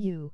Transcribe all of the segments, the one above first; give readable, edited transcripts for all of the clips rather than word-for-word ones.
You.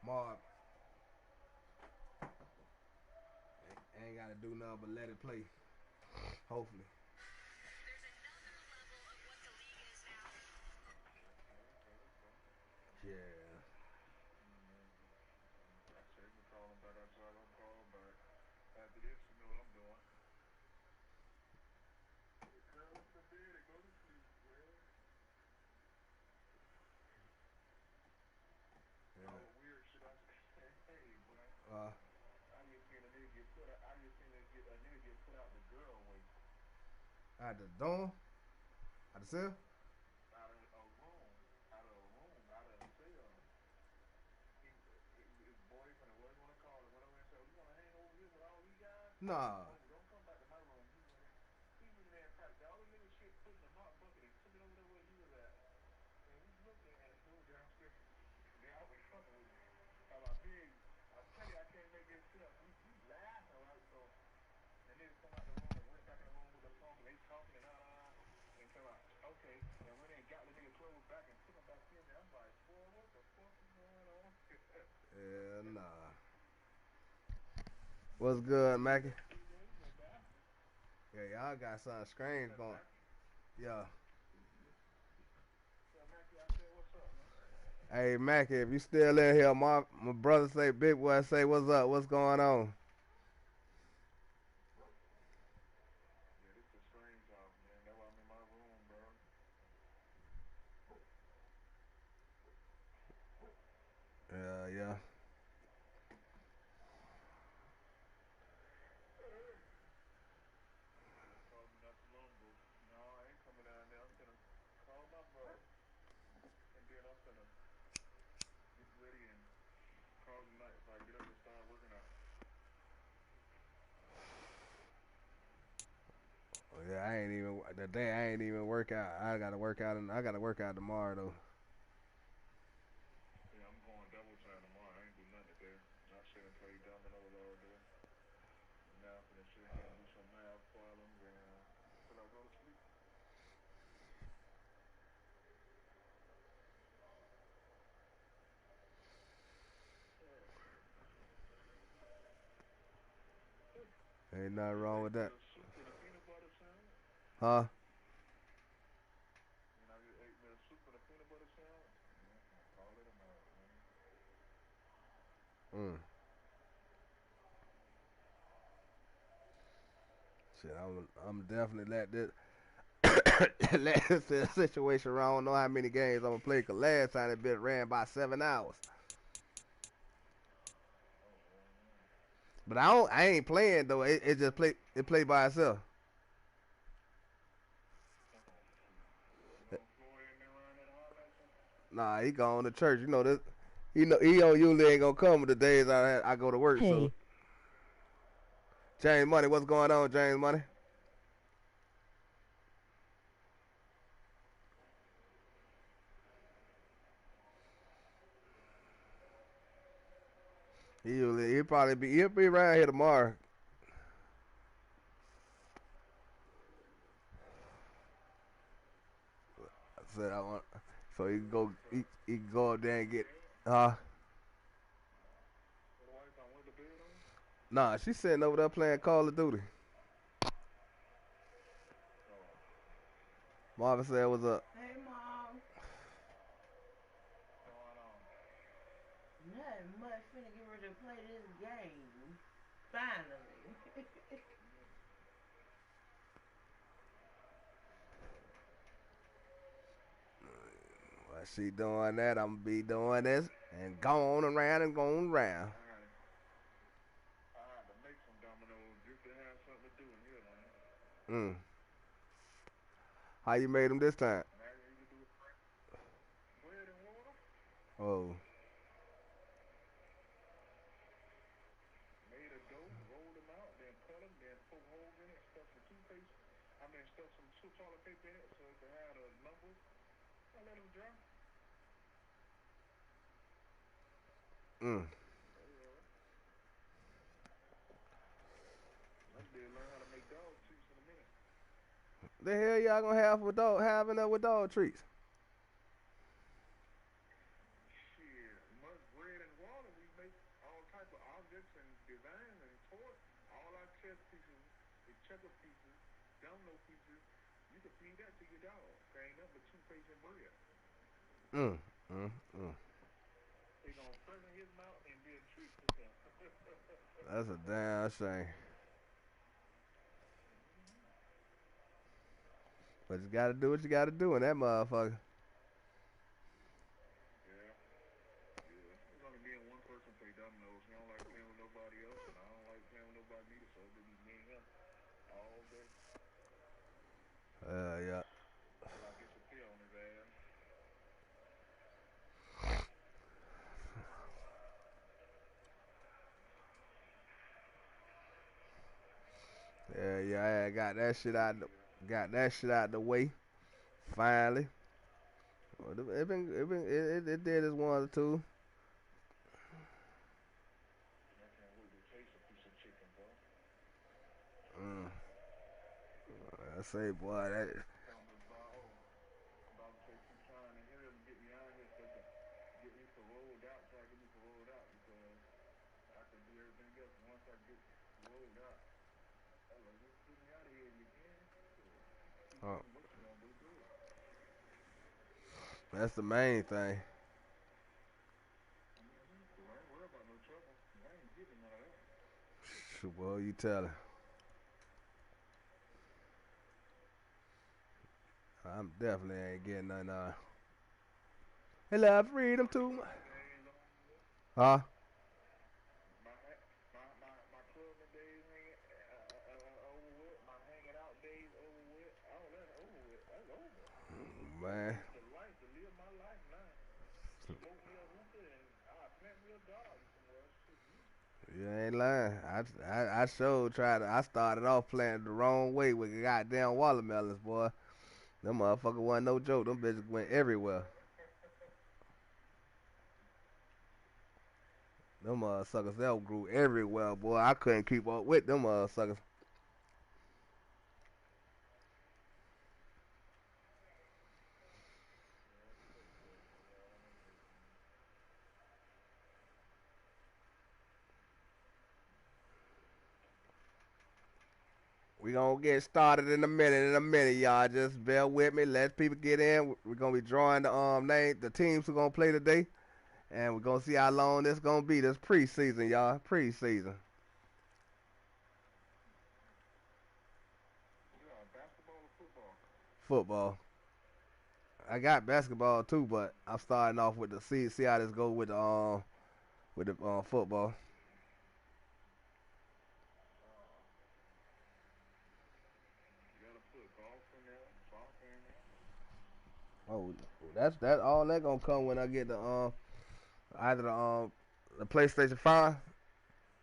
Mark ain't gotta do nothing but let it play. Hopefully. Yeah. Uh, At the dorm? At the cell? Nah. Yeah, nah. What's good, Mackie? Yeah, y'all got something strange going. Yeah. Hey, Mackie, if you still in here, my brother say, big boy say, what's up? What's going on? Yeah. Oh, yeah, I ain't even the day I ain't even work out. I gotta work out and I gotta work out tomorrow though. Ain't nothing wrong with that. Huh? Mm. Shit, I'm definitely let this. Last situation where I don't know how many games I'm gonna play. Cause last time it been ran by 7 hours. But I ain't playing though. It just play. It play by itself. Nah, he gone to church. You know this. He don't usually ain't gonna come the days I go to work. So Hey, James Money, what's going on, James Money? He'll be around here tomorrow. I said I want so he can go up there and get nah, she's sitting over there playing Call of Duty. Marvin said what's up. Hey, Mom. Nothing much. Finna get ready to play this game. Finally. While she doing that, I'm gonna be doing this and going around and going around. Mm. How you made them this time? Oh. Mm. The hell y'all gonna have with dog having up with dog treats? Mm. Mm. Mm. That's a damn shame. But you gotta do what you gotta do in that motherfucker. Yeah. Yeah. I got that shit out. Got that shit out the way. Finally. Well, it did its one or two. Mm. I say, boy, that. Oh, that's the main thing. Shoot, boy, you tell her. I'm definitely ain't getting none. Hey, love freedom too. Huh? Man, you ain't lying. I sure tried. I started off playing the wrong way with goddamn watermelons, boy. Them motherfucker wasn't no joke. Them bitches went everywhere. Them motherfuckers outgrew everywhere, boy. I couldn't keep up with them motherfuckers. We gonna get started in a minute. Y'all. Just bear with me. Let people get in. We're gonna be drawing the teams who gonna play today, and we're gonna see how long this gonna be. This preseason, y'all. Preseason. Football. I got basketball too, but I'm starting off with the see how this go with the football. Oh, that's all that gonna come when I get the either the PlayStation 5.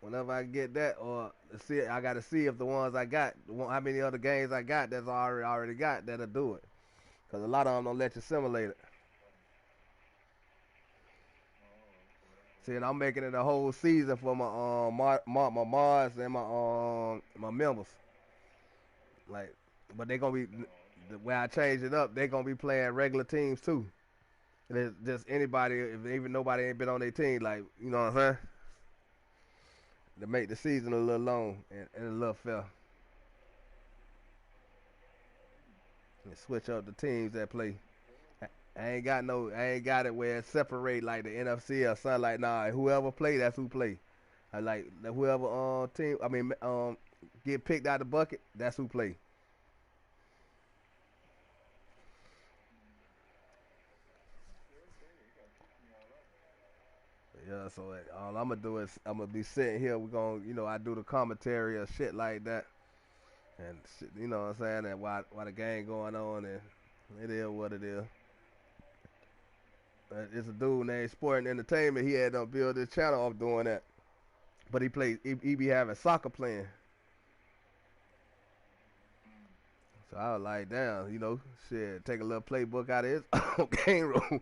Whenever I get that, or see, I gotta see if the ones I got, how many other games I got that's already got that'll do it. Cause a lot of them don't let you simulate it. See, and I'm making it a whole season for my mods and my members. Like, but they gonna be the way I change it up. They gonna be playing regular teams too. And it's just anybody, if even nobody ain't been on their team, like you know what I'm saying, to make the season a little long and a little fair. And switch up the teams that play. I ain't got it where it separate like the NFC or something like nah. Whoever play, that's who play. I like whoever team. I mean get picked out the bucket, that's who play. Yeah, so all I'm gonna do is I'm gonna be sitting here. We're gonna, I do the commentary or shit like that, and shit, you know what I'm saying. And while the game going on, and it is what it is. It's a dude named Sport and Entertainment. He had to build his channel off doing that, but he be having soccer playing. So I was like, damn, shit, take a little playbook out of his game room,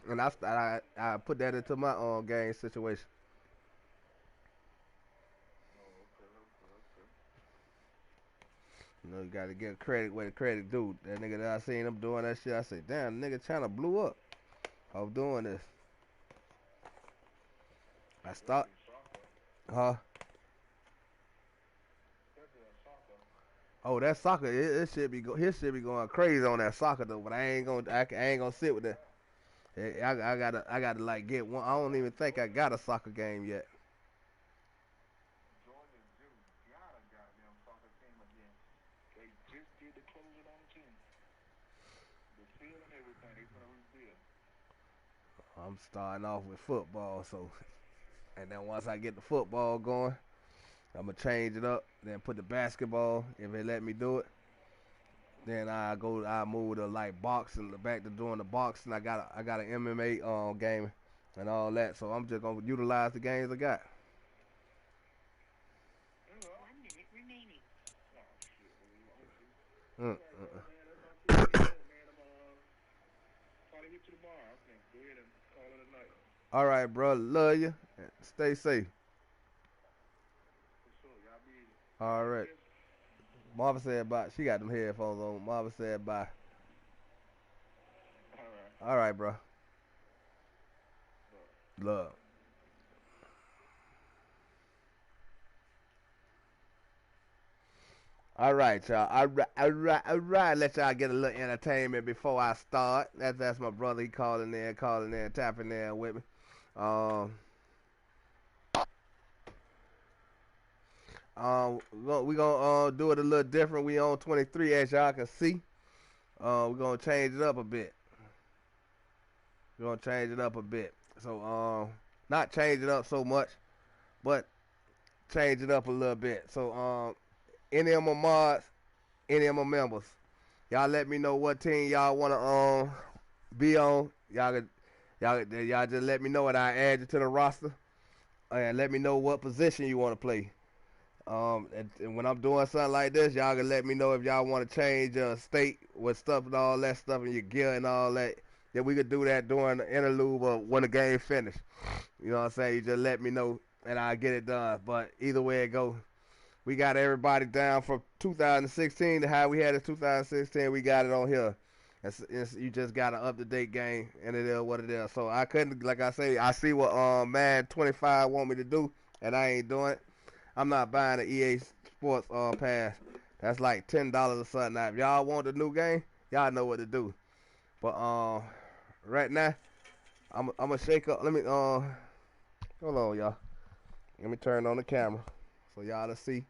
and I put that into my own game situation. You gotta give credit where the credit due. That nigga that I seen him doing that shit, I said, damn, the nigga channel blew up. I'm doing this. I start, huh? Oh, that soccer, his shit be going crazy on that soccer though. But I ain't gonna sit with that. I gotta like get one. I don't even think I got a soccer game yet. I'm starting off with football, so and then once I get the football going, I'm gonna change it up. Then put the basketball if they let me do it. Then I move to like boxing, back to doing the boxing. I got an MMA game and all that. So I'm just gonna utilize the games I got. Mm, All right, bro. Love you. Stay safe. All right. Marvin said bye. She got them headphones on. Marvin said bye. All right, bro. Love. All right, y'all. All right. Let y'all get a little entertainment before I start. That's my brother. He calling in, tapping in with me. Um, we gonna do it a little different. We on 23 as y'all can see. We're gonna change it up a bit. We're gonna change it up a bit. So not change it up so much, but change it up a little bit. So any of my mods, any of my members, y'all let me know what team y'all wanna be on. Y'all just let me know and I add you to the roster and let me know what position you wanna play. And when I'm doing something like this, y'all can let me know if y'all want to change state with stuff and all that stuff and your gear and all that. Then we could do that during the interlude or when the game finished. You know what I'm saying? You just let me know and I'll get it done. But either way it goes, we got everybody down from 2016 to how we had it 2016. We got it on here. You just got an up-to-date game, and it is what it is. So I couldn't, like I say, I see what man 25 want me to do, and I ain't doing it. I'm not buying the EA Sports pass. That's like $10 or something. Now, if y'all want the new game, y'all know what to do. But right now, I'm gonna shake up. Let me hold on, y'all. Let me turn on the camera so y'all to see.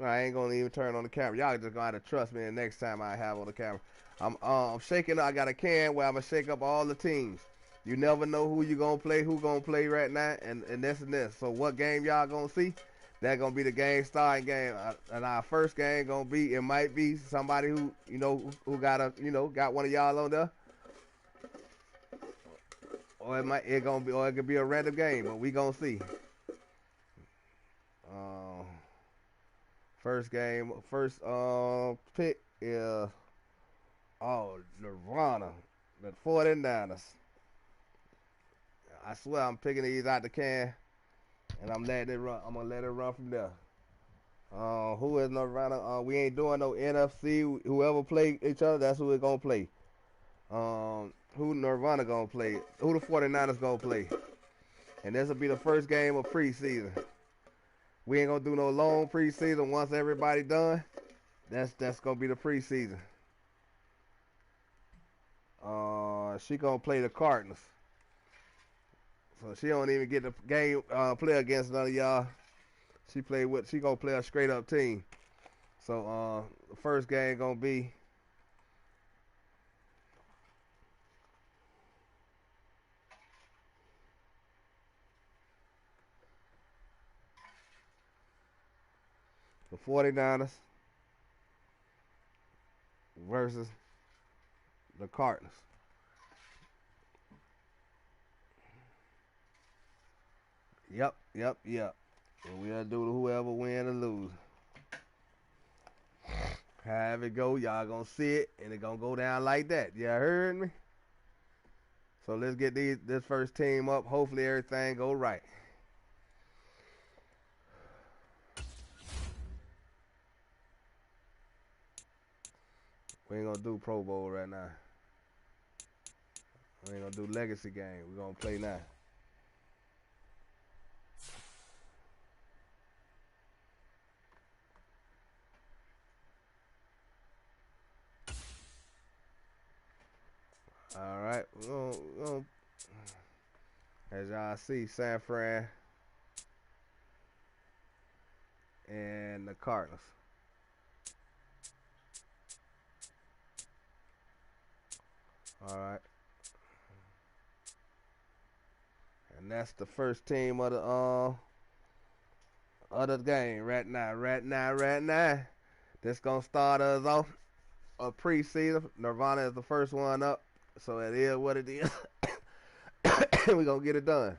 I ain't gonna even turn on the camera. Y'all just gonna have to trust me the next time I have on the camera. I'm shaking. I got a can where I'm gonna shake up all the teams. You never know who you gonna play, who gonna play right now, and this and this. So what game y'all gonna see? That gonna be the game starting game, and our first game gonna be. It might be somebody who who got got one of y'all on there, or it could be a random game, but we gonna see. First game, first pick is Nirvana, the 49ers. I swear I'm picking these out the can, and I'm letting it run. I'm gonna let it run from there. Who is Nirvana? We ain't doing no NFC. Whoever play each other, that's who we're gonna play. Who Nirvana gonna play? Who the 49ers gonna play? And this will be the first game of preseason. We ain't gonna do no long preseason. Once everybody done, that's gonna be the preseason. She gonna play the Cardinals, so she don't even get the game play against none of y'all. She gonna play a straight up team. So the first game gonna be the 49ers versus the Cardinals. Yep. And we'll do whoever win or lose. Have it go, y'all gonna see it, and it gonna go down like that. Y'all heard me? So let's get this first team up. Hopefully everything go right. We ain't gonna do Pro Bowl right now. We ain't gonna do Legacy game. We gonna play now. All right, as y'all see, San Fran and the Cardinals. All right, and that's the first team of the game right now. That's gonna start us off a preseason. Nirvana is the first one up, so it is what it is. We gonna get it done.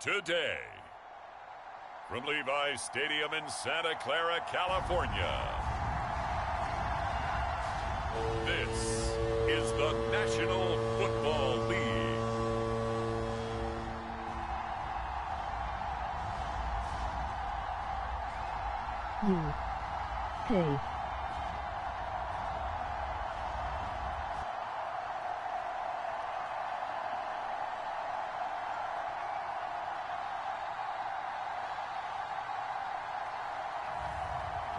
Today, from Levi's Stadium in Santa Clara, California, this is the National Football League. UK.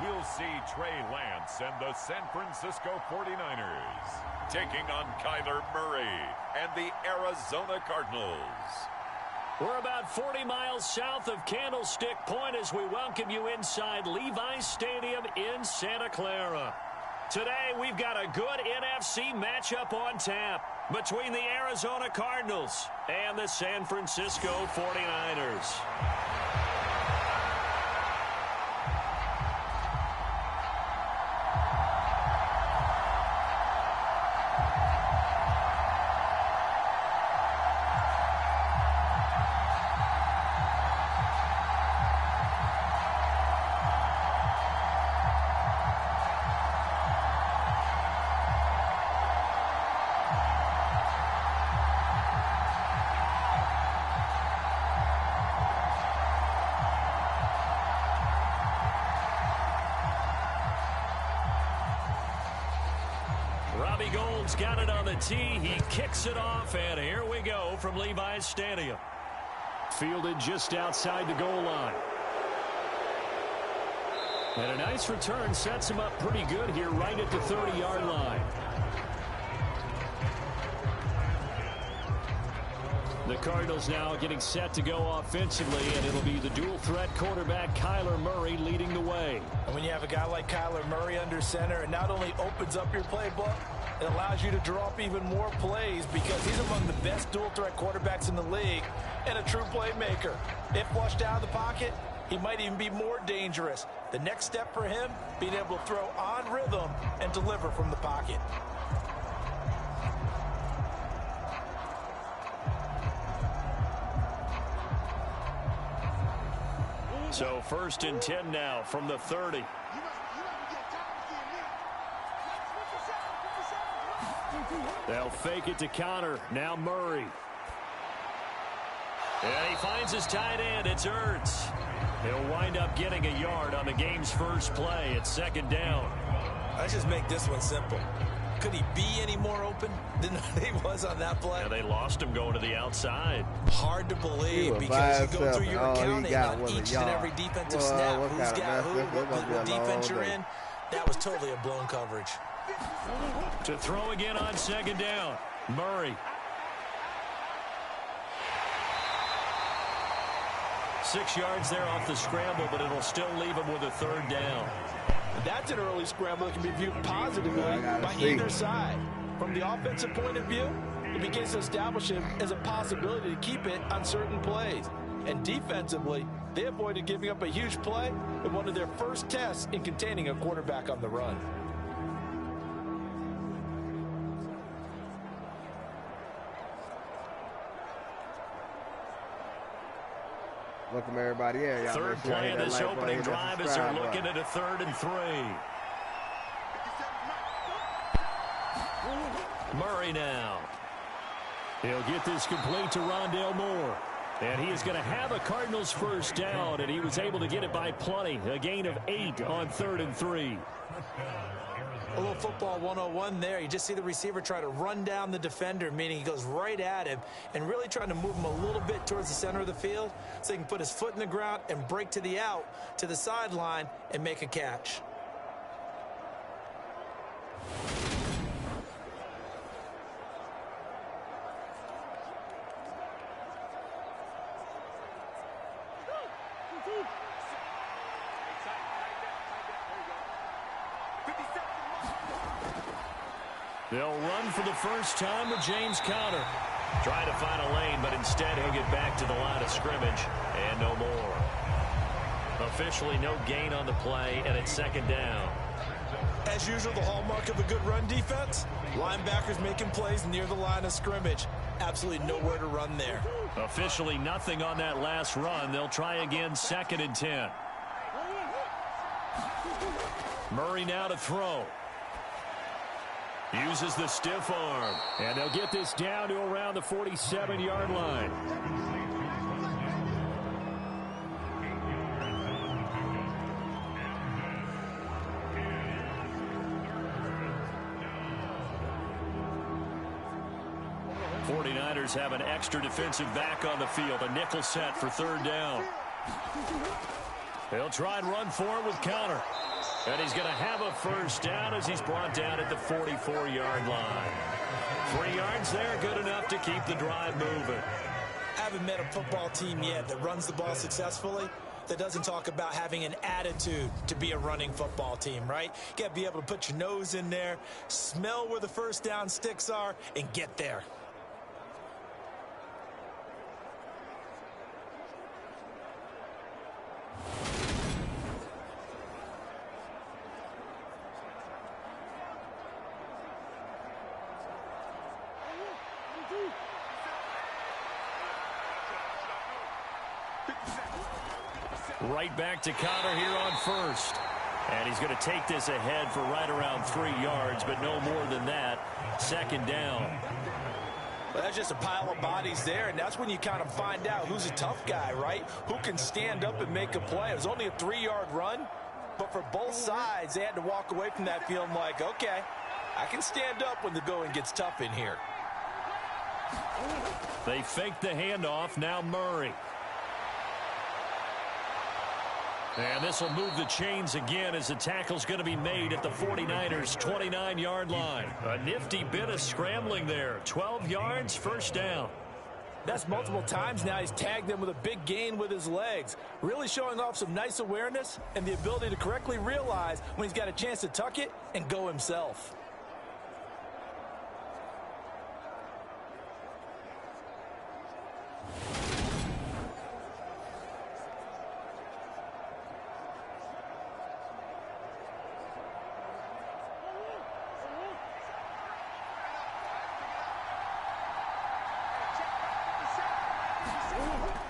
We'll see Trey Lance and the San Francisco 49ers taking on Kyler Murray and the Arizona Cardinals. We're about 40 miles south of Candlestick Point as we welcome you inside Levi's Stadium in Santa Clara. Today, we've got a good NFC matchup on tap between the Arizona Cardinals and the San Francisco 49ers. Murray Gold's got it on the tee. He kicks it off, and here we go from Levi's Stadium. Fielded just outside the goal line. And a nice return sets him up pretty good here right at the 30-yard line. The Cardinals now getting set to go offensively, and it'll be the dual-threat quarterback Kyler Murray leading the way. And when you have a guy like Kyler Murray under center, it not only opens up your playbook, it allows you to draw up even more plays because he's among the best dual-threat quarterbacks in the league and a true playmaker. If flushed out of the pocket, he might even be more dangerous. The next step for him, being able to throw on rhythm and deliver from the pocket. So 1st and 10 now from the 30. They'll fake it to Connor. Now Murray. And he finds his tight end. It's Ertz. He'll wind up getting a yard on the game's first play. It's 2nd down. Let's just make this one simple. Could he be any more open than he was on that play? Yeah, they lost him going to the outside. Hard to believe because you go through your accounting on each and every defensive snap. Who's got who, what defense you're in. That was totally a blown coverage. To throw again on 2nd down. Murray. 6 yards there off the scramble, but it'll still leave him with a 3rd down. That's an early scramble that can be viewed positively by either side. From the offensive point of view, it begins to establish him as a possibility to keep it on certain plays. And defensively, they avoided giving up a huge play in one of their first tests in containing a quarterback on the run. Welcome everybody in. Y'all 3rd play of this opening drive as they're looking at a 3rd and 3. Murray now. He'll get this complete to Rondale Moore. And he is going to have a Cardinals 1st down, and he was able to get it by plenty. A gain of 8 on 3rd and 3. A little football 101 there. You just see the receiver try to run down the defender, meaning he goes right at him and really trying to move him a little bit towards the center of the field so he can put his foot in the ground and break to the out, to the sideline, and make a catch. They'll run for the first time with James Conner. Trying to find a lane, but instead he'll get back to the line of scrimmage and no more. Officially no gain on the play, and it's 2nd down. As usual, the hallmark of a good run defense, linebackers making plays near the line of scrimmage. Absolutely nowhere to run there. Officially nothing on that last run. They'll try again 2nd and 10. Murray now to throw. Uses the stiff arm. And they'll get this down to around the 47-yard line. '49ers have an extra defensive back on the field. A nickel set for 3rd down. They'll try and run for it with Conner. And he's going to have a 1st down as he's brought down at the 44-yard line. 3 yards there, good enough to keep the drive moving. I haven't met a football team yet that runs the ball successfully that doesn't talk about having an attitude to be a running football team, right? You got to be able to put your nose in there, smell where the 1st down sticks are, and get there. Right back to Conner here on 1st. And he's going to take this ahead for right around 3 yards, but no more than that. 2nd down. Well, that's just a pile of bodies there, and that's when you kind of find out who's a tough guy, right? Who can stand up and make a play. It was only a 3-yard run, but for both sides, they had to walk away from that feeling like, okay, I can stand up when the going gets tough in here. They fake the handoff. Now Murray. And this will move the chains again as the tackle's going to be made at the 49ers' 29-yard line. A nifty bit of scrambling there. 12 yards, first down. That's multiple times now he's tagged them with a big gain with his legs. Really showing off some nice awareness and the ability to correctly realize when he's got a chance to tuck it and go himself.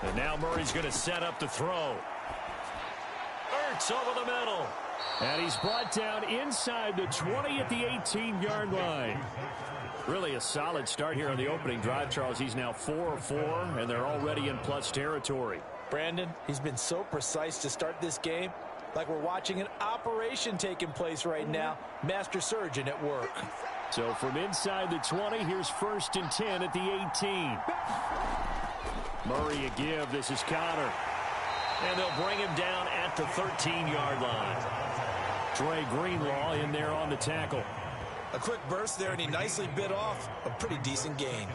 And now Murray's going to set up the throw. Ertz over the middle. And he's brought down inside the 20 at the 18-yard line. Really a solid start here on the opening drive, Charles. He's now 4 of 4, and they're already in plus territory. Brandon, he's been so precise to start this game. Like we're watching an operation taking place right now. Master surgeon at work. So from inside the 20, here's 1st and 10 at the 18. Murray a give. This is Connor. And they'll bring him down at the 13-yard line. Dre Greenlaw in there on the tackle. A quick burst there, and he nicely bit off a pretty decent gain.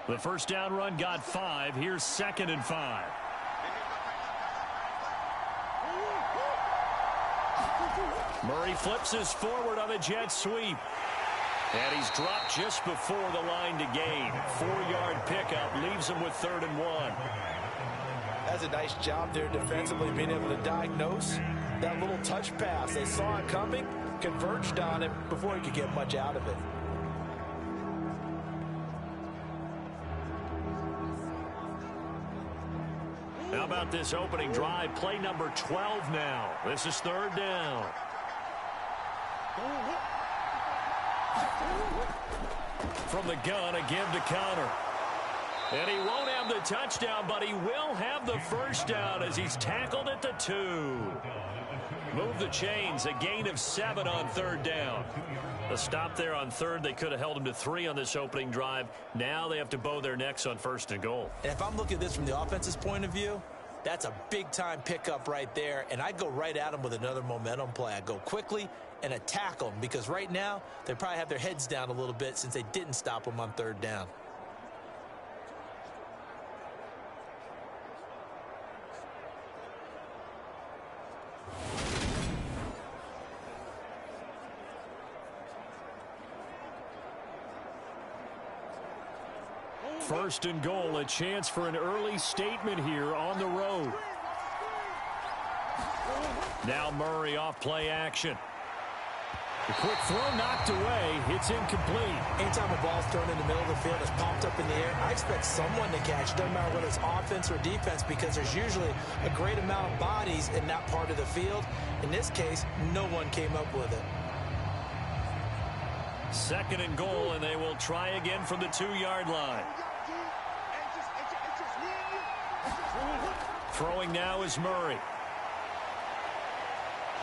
The first down run got 5. Here's 2nd and 5. Murray flips us forward on a jet sweep. And he's dropped just before the line to gain. 4-yard pickup leaves him with 3rd and 1. That's a nice job there defensively, being able to diagnose that little touch pass. They saw it coming, converged on it before he could get much out of it. How about this opening drive? Play number 12 now. This is 3rd down. From the gun, a give to Connor. And he won't have the touchdown, but he will have the first down as he's tackled at the 2. Move the chains, a gain of 7 on 3rd down. A stop there on 3rd. They could have held him to 3 on this opening drive. Now they have to bow their necks on 1st and goal. And if I'm looking at this from the offense's point of view, that's a big-time pickup right there. And I'd go right at him with another momentum play. I'd go quickly and attack them, because right now they probably have their heads down a little bit since they didn't stop them on 3rd down. First and goal, a chance for an early statement here on the road. Now Murray off play action. The quick throw knocked away. It's incomplete. Anytime a ball's thrown in the middle of the field, it's popped up in the air, I expect someone to catch it, doesn't matter whether it's offense or defense, because there's usually a great amount of bodies in that part of the field. In this case, no one came up with it. 2nd and goal, and they will try again from the 2-yard line. Throwing now is Murray.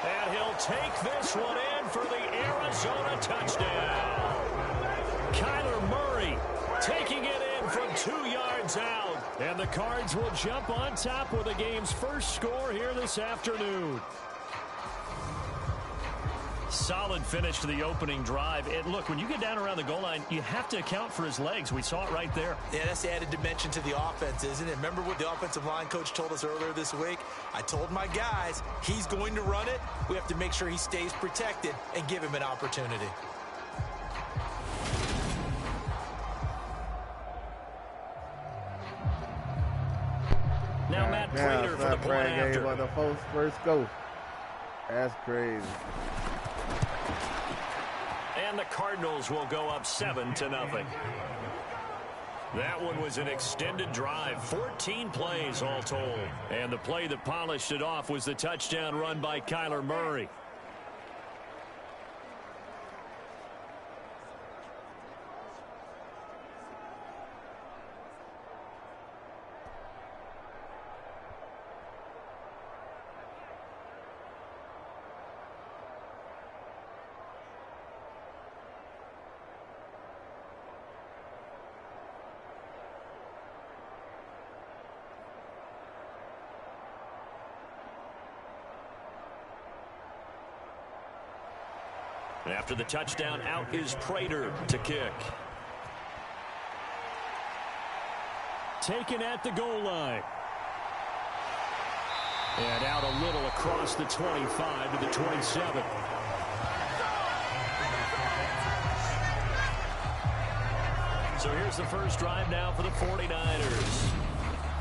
And he'll take this one in for the Arizona touchdown. Kyler Murray taking it in from 2 yards out. And the Cards will jump on top with the game's first score here this afternoon. Solid finish to the opening drive. And look, when you get down around the goal line, you have to account for his legs. We saw it right there. Yeah, that's the added dimension to the offense, isn't it? Remember what the offensive line coach told us earlier this week? I told my guys, he's going to run it. We have to make sure he stays protected and give him an opportunity. Now Matt Prater for the point after. On the first go. That's crazy. And the Cardinals will go up 7-0. That one was an extended drive, 14 plays all told. And the play that polished it off was the touchdown run by Kyler Murray. After the touchdown, out is Prater to kick. Taken at the goal line. And out a little across the 25 to the 27. So here's the first drive now for the 49ers.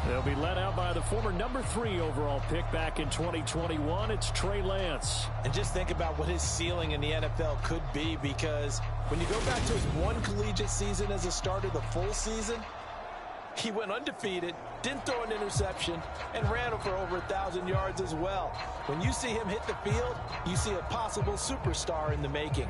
They'll be led out by the former number 3 overall pick back in 2021. It's Trey Lance. And just think about what his ceiling in the NFL could be, because when you go back to his one collegiate season as a starter, the full season, he went undefeated, didn't throw an interception, and ran for over 1,000 yards as well. When you see him hit the field, you see a possible superstar in the making.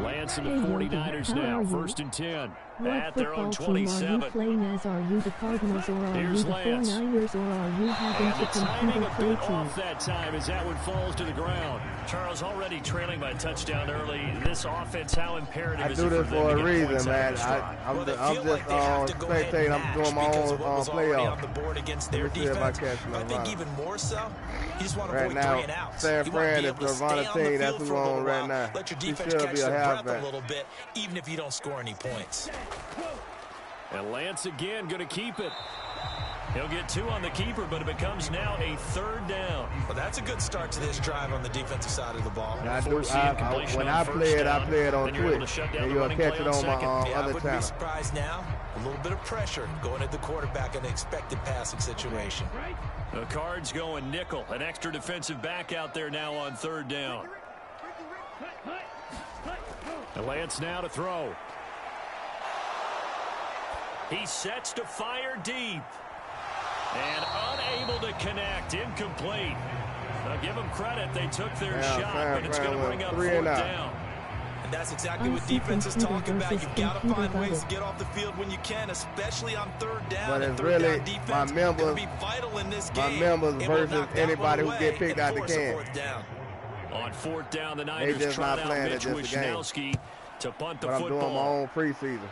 Lance and the 49ers now, 1st and 10. What At their own football team 27. are you playing as? Are you the Cardinals, or are Here's you the Lance. 49ers, or are you having And the to compete timing with a bit play off that time as that one falls to the ground. Charles, already trailing by a touchdown early. This offense, how imperative I is do it for this them for to a get reason, points out man. of this drive? I'm Well, they just feel like they have to go ahead spectating. and I'm doing my because own of what was already playoff. on the board against their Let me see if I defense. catch But I think my even more so, you just want to Right avoid now, 3 and outs. San You want to Fran be is able to the stay Ronda on the team. field That's who for a little on right while. now. Let your He defense should catch be a their breath halfback. a little bit, even if you don't score any points. And Lance again going to keep it. He'll get 2 on the keeper, but it becomes now a 3rd down. Well, that's a good start to this drive on the defensive side of the ball. I do, Forcing incompletion when on I first play it, down, I play it on then you're able to Twitch, shut down and the you'll running catch play it on on my second. Yeah, I other wouldn't be channel. surprised now. A little bit of pressure going at the quarterback in an expected passing situation. The Cards going nickel. An extra defensive back out there now on 3rd down. And Lance now to throw. He sets to fire deep. And unable to connect. Incomplete. Now give them credit. They took their shot, but it's going to bring up 4th down. And that's exactly what defenses talk about. You've got to find ways to get off the field when you can, especially on 3rd down. But And it's 3rd really down defense my members, gonna be vital in this my game. members It will versus knock that anybody one who get away picked and out the force a can. 4th down. On 4th down, the Niners just trot not out playing it Mitch just a game. Wishnowski to punt the But I'm football. doing my own preseason.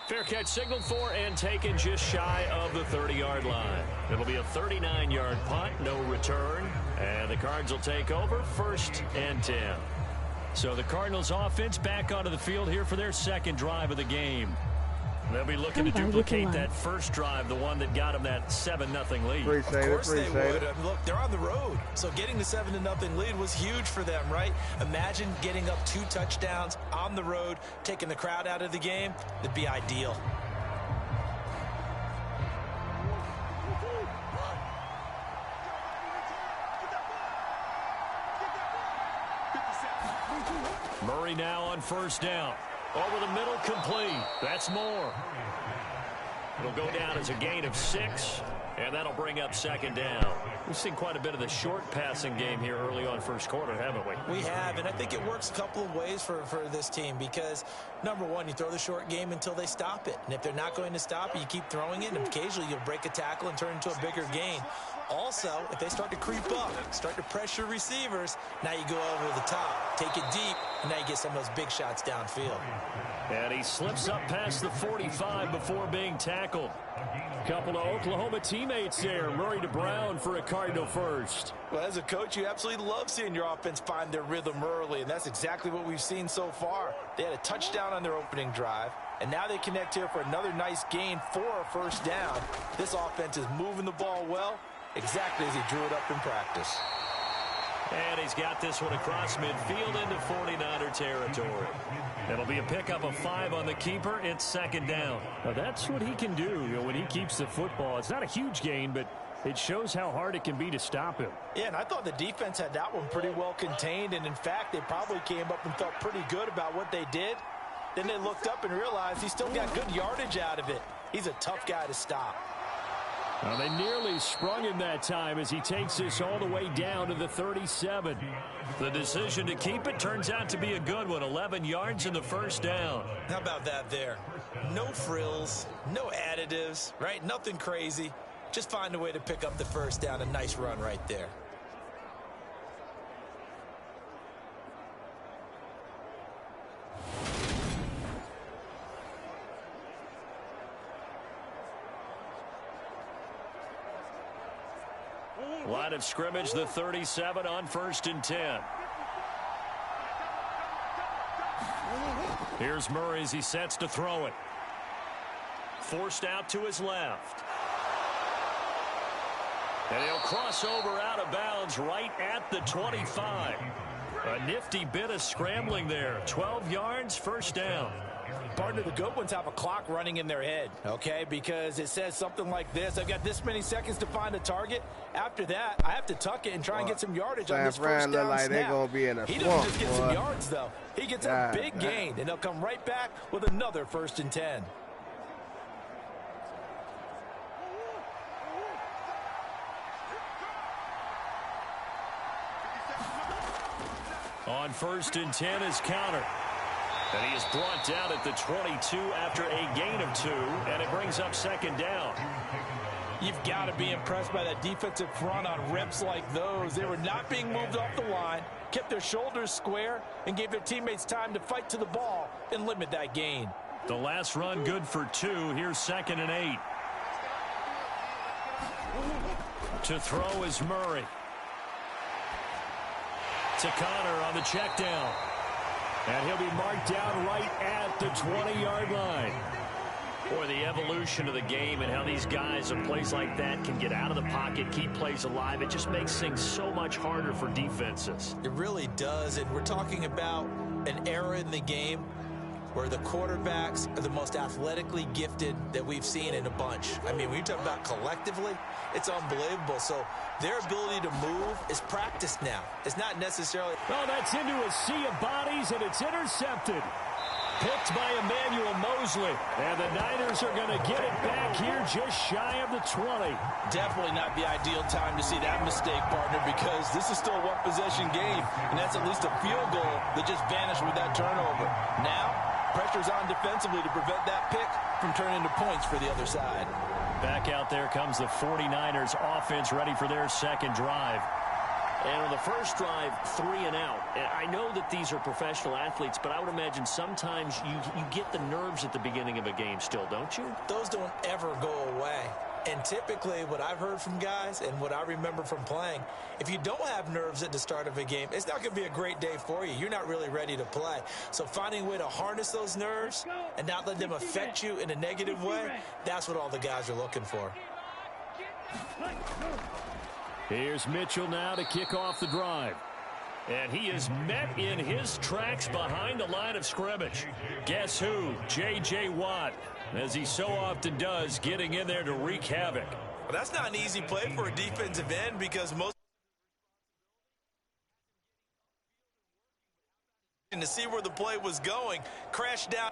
Fair catch signaled for and taken just shy of the 30-yard line. It'll be a 39-yard punt, no return. And the Cards will take over 1st and 10. So the Cardinals offense back onto the field here for their 2nd drive of the game. They'll be looking to duplicate that first drive, the one that got them that 7-0 lead. Appreciate Of it, course they appreciate would. it. Look, they're on the road, so getting the 7-0 lead was huge for them, right? Imagine getting up 2 touchdowns on the road, taking the crowd out of the game. It'd be ideal. Murray now on 1st down. Over the middle, complete. That's more. It'll go down as a gain of 6, and that'll bring up 2nd down. We've seen quite a bit of the short passing game here early on 1st quarter, haven't we? We have, and I think it works a couple of ways for this team because, number one, you throw the short game until they stop it. And if they're not going to stop it, you keep throwing it, and occasionally you'll break a tackle and turn into a bigger gain. Also, if they start to creep up, start to pressure receivers, now you go over the top, take it deep, and now you get some of those big shots downfield. And he slips up past the 45 before being tackled. Couple of Oklahoma teammates there. Murray to Brown for a Cardinal first. Well, as a coach, you absolutely love seeing your offense find their rhythm early, and that's exactly what we've seen so far. They had a touchdown on their opening drive, and now they connect here for another nice gain for a 1st down. This offense is moving the ball well, exactly as he drew it up in practice. And he's got this one across midfield into 49er territory. It'll be a pickup of 5 on the keeper. It's 2nd down. Well, that's what he can do, when he keeps the football. It's not a huge gain, but it shows how hard it can be to stop him. Yeah, and I thought the defense had that one pretty well contained, and in fact, they probably came up and felt pretty good about what they did. Then they looked up and realized he still got good yardage out of it. He's a tough guy to stop. Well, they nearly sprung him that time as he takes this all the way down to the 37. The decision to keep it turns out to be a good one. 11 yards in the 1st down. How about that there? No frills, no additives, right? Nothing crazy. Just find a way to pick up the 1st down. A nice run right there. line of scrimmage, the 37 on 1st and 10. Here's Murray as he sets to throw it. Forced out to his left. And he'll cross over out of bounds right at the 25. A nifty bit of scrambling there. 12 yards, first down. Partner, the good ones have a clock running in their head, okay? Because it says something like this. I've got this many seconds to find a target. After that, I have to tuck it and try and get some yardage on this first down like snap. they're gonna be in a He swamp, doesn't just get some yards, though. He gets a big gain, and they'll come right back with another 1st and 10. On 1st and 10 is counter. And he is brought down at the 22 after a gain of 2, and it brings up 2nd down. You've got to be impressed by that defensive front on reps like those. They were not being moved off the line, kept their shoulders square, and gave their teammates time to fight to the ball and limit that gain. The last run good for 2. Here's 2nd and 8. To throw is Murray. To Connor on the check down. And he'll be marked down right at the 20-yard line. Boy, the evolution of the game and how these guys in plays like that can get out of the pocket, keep plays alive, it just makes things so much harder for defenses. It really does, and we're talking about an era in the game where the quarterbacks are the most athletically gifted that we've seen in a bunch. I mean, when you talk about collectively, it's unbelievable. So their ability to move is practiced now. It's not necessarily... Oh, that's into a sea of bodies, and it's intercepted. Picked by Emmanuel Mosley. And the Niners are going to get it back here just shy of the 20. Definitely not the ideal time to see that mistake, partner, because this is still a one-possession game, and that's at least a field goal that just vanished with that turnover. Now, pressure's on defensively to prevent that pick from turning into points for the other side. Back out there comes the 49ers offense ready for their 2nd drive. And on the first drive, 3 and out. And I know that these are professional athletes, but I would imagine sometimes you get the nerves at the beginning of a game still, don't you? Those don't ever go away. And typically what I've heard from guys and what I remember from playing, if you don't have nerves at the start of a game, it's not going to be a great day for you. You're not really ready to play. So finding a way to harness those nerves and not let them affect you in a negative way, that's what all the guys are looking for. Here's Mitchell now to kick off the drive. And he is met in his tracks behind the line of scrimmage. Guess who? J.J. Watt, as he so often does, getting in there to wreak havoc. Well, that's not an easy play for a defensive end because most to see where the play was going, crashed down.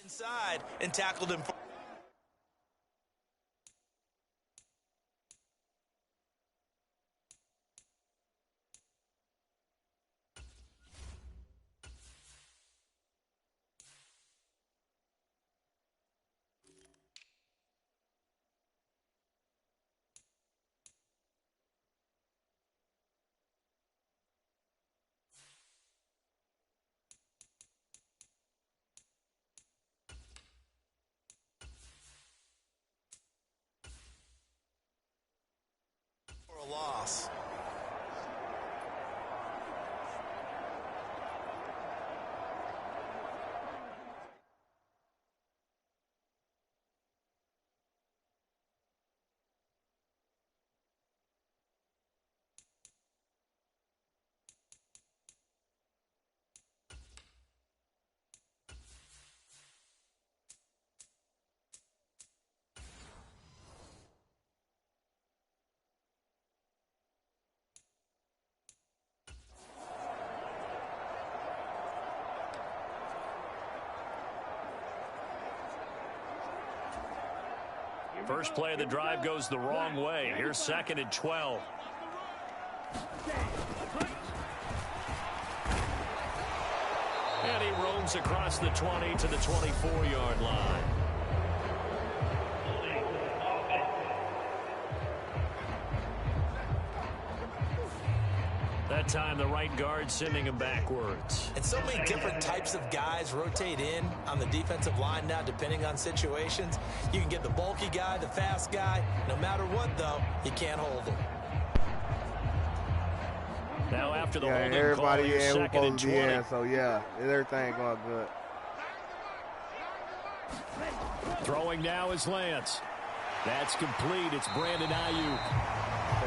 Inside and tackled him. A loss. First play of the drive goes the wrong way. Here's 2nd and 12. And he roams across the 20 to the 24-yard line. That time the right guard sending him backwards. And so many different types of guys rotate in on the defensive line now depending on situations. You can get the bulky guy, the fast guy. No matter what, though, you can't hold him. Now after the holding everybody call, in who's 2nd and supposed to be 20. in, so yeah, everything going good. Throwing now is Lance. That's complete. It's Brandon Ayuk.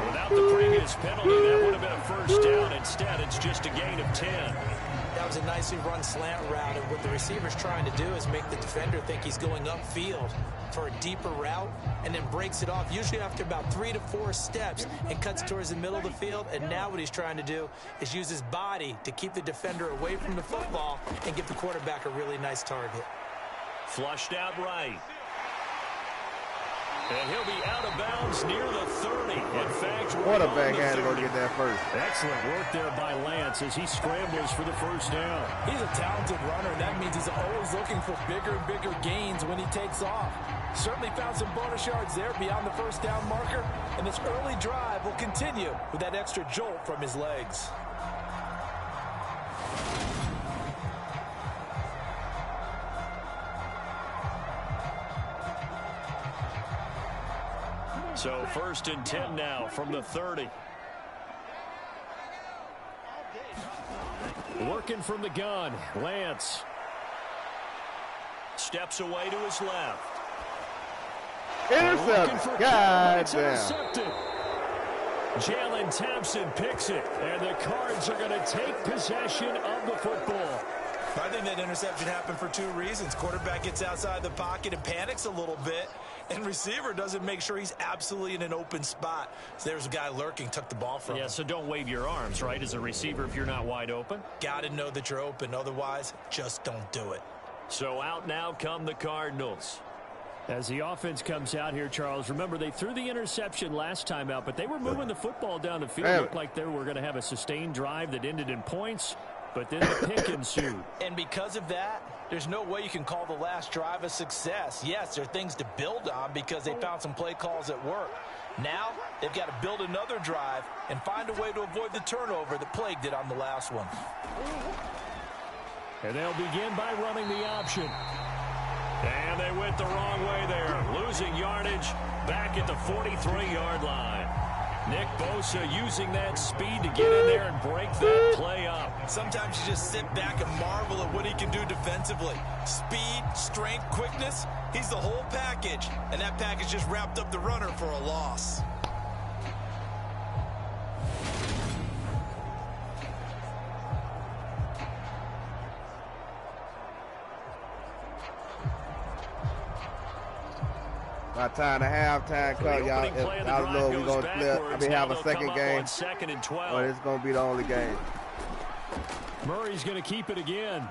Without the previous penalty, that would have been a first down. Instead, it's just a gain of 10. That was a nicely run slant route, and what the receiver's trying to do is make the defender think he's going upfield for a deeper route, and then breaks it off, usually after about 3 to 4 steps, and cuts towards the middle of the field. And now what he's trying to do is use his body to keep the defender away from the football and give the quarterback a really nice target. Flushed out right. And he'll be out of bounds near the 30. In fact, Quarterback had to go get that first. Excellent work there by Lance as he scrambles for the first down. He's a talented runner, and that means he's always looking for bigger and bigger gains when he takes off. Certainly found some bonus yards there beyond the first down marker, and this early drive will continue with that extra jolt from his legs. So 1st and 10 now from the 30. Working from the gun, Lance. Steps away to his left. Intercept. God It's damn. intercepted. Jalen Thompson picks it, and the Cards are going to take possession of the football. I think that interception happened for 2 reasons. Quarterback gets outside the pocket and panics a little bit, and receiver doesn't make sure he's absolutely in an open spot. So there's a guy lurking, took the ball from him. Yeah, so don't wave your arms, right, as a receiver if you're not wide open. Got to know that you're open. Otherwise, just don't do it. So out now come the Cardinals. As the offense comes out here, Charles, remember they threw the interception last time out, but they were moving the football down the field. It looked like they were going to have a sustained drive that ended in points, but then the pick ensued. And because of that, there's no way you can call the last drive a success. Yes, there are things to build on because they found some play calls that work. Now, they've got to build another drive and find a way to avoid the turnover that plagued it on the last one. And they'll begin by running the option. And they went the wrong way there, losing yardage back at the 43-yard line. Nick Bosa using that speed to get in there and break that play up. Sometimes you just sit back and marvel at what he can do defensively. Speed, strength, quickness, he's the whole package. And that package just wrapped up the runner for a loss. By the time the halftime cut, y'all know we're going to flip. I mean, have a second game. 2nd and 12. But it's going to be the only game. Murray's going to keep it again.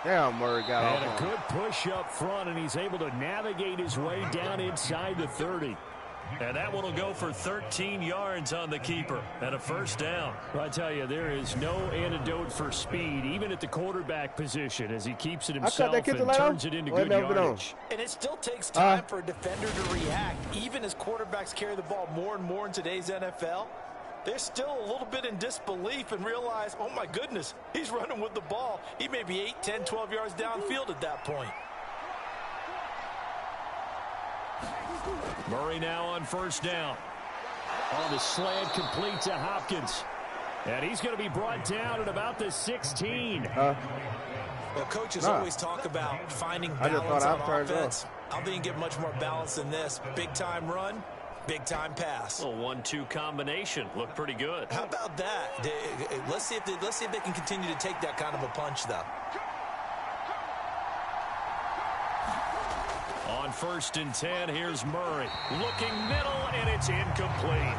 Damn, Murray got off. And a good push up front, and he's able to navigate his way down inside the 30. And that one will go for 13 yards on the keeper and a first down. Well, I tell you, there is no antidote for speed, even at the quarterback position, as he keeps it himself and turns it into good yardage. And it still takes time for a defender to react. Even as quarterbacks carry the ball more and more in today's NFL, they're still a little bit in disbelief and realize, oh, my goodness, he's running with the ball. He may be 8, 10, 12 yards downfield at that point. Murray now on first down. On the slant, complete to Hopkins. And he's going to be brought down at about the 16. Well, coaches always talk about finding balance on offense. I don't think you get much more balance than this. Big-time run, big-time pass. A 1-2 combination. Looked pretty good. How about that? Let's see if they can continue to take that kind of a punch, though. On 1st and 10, here's Murray. Looking middle, and it's incomplete.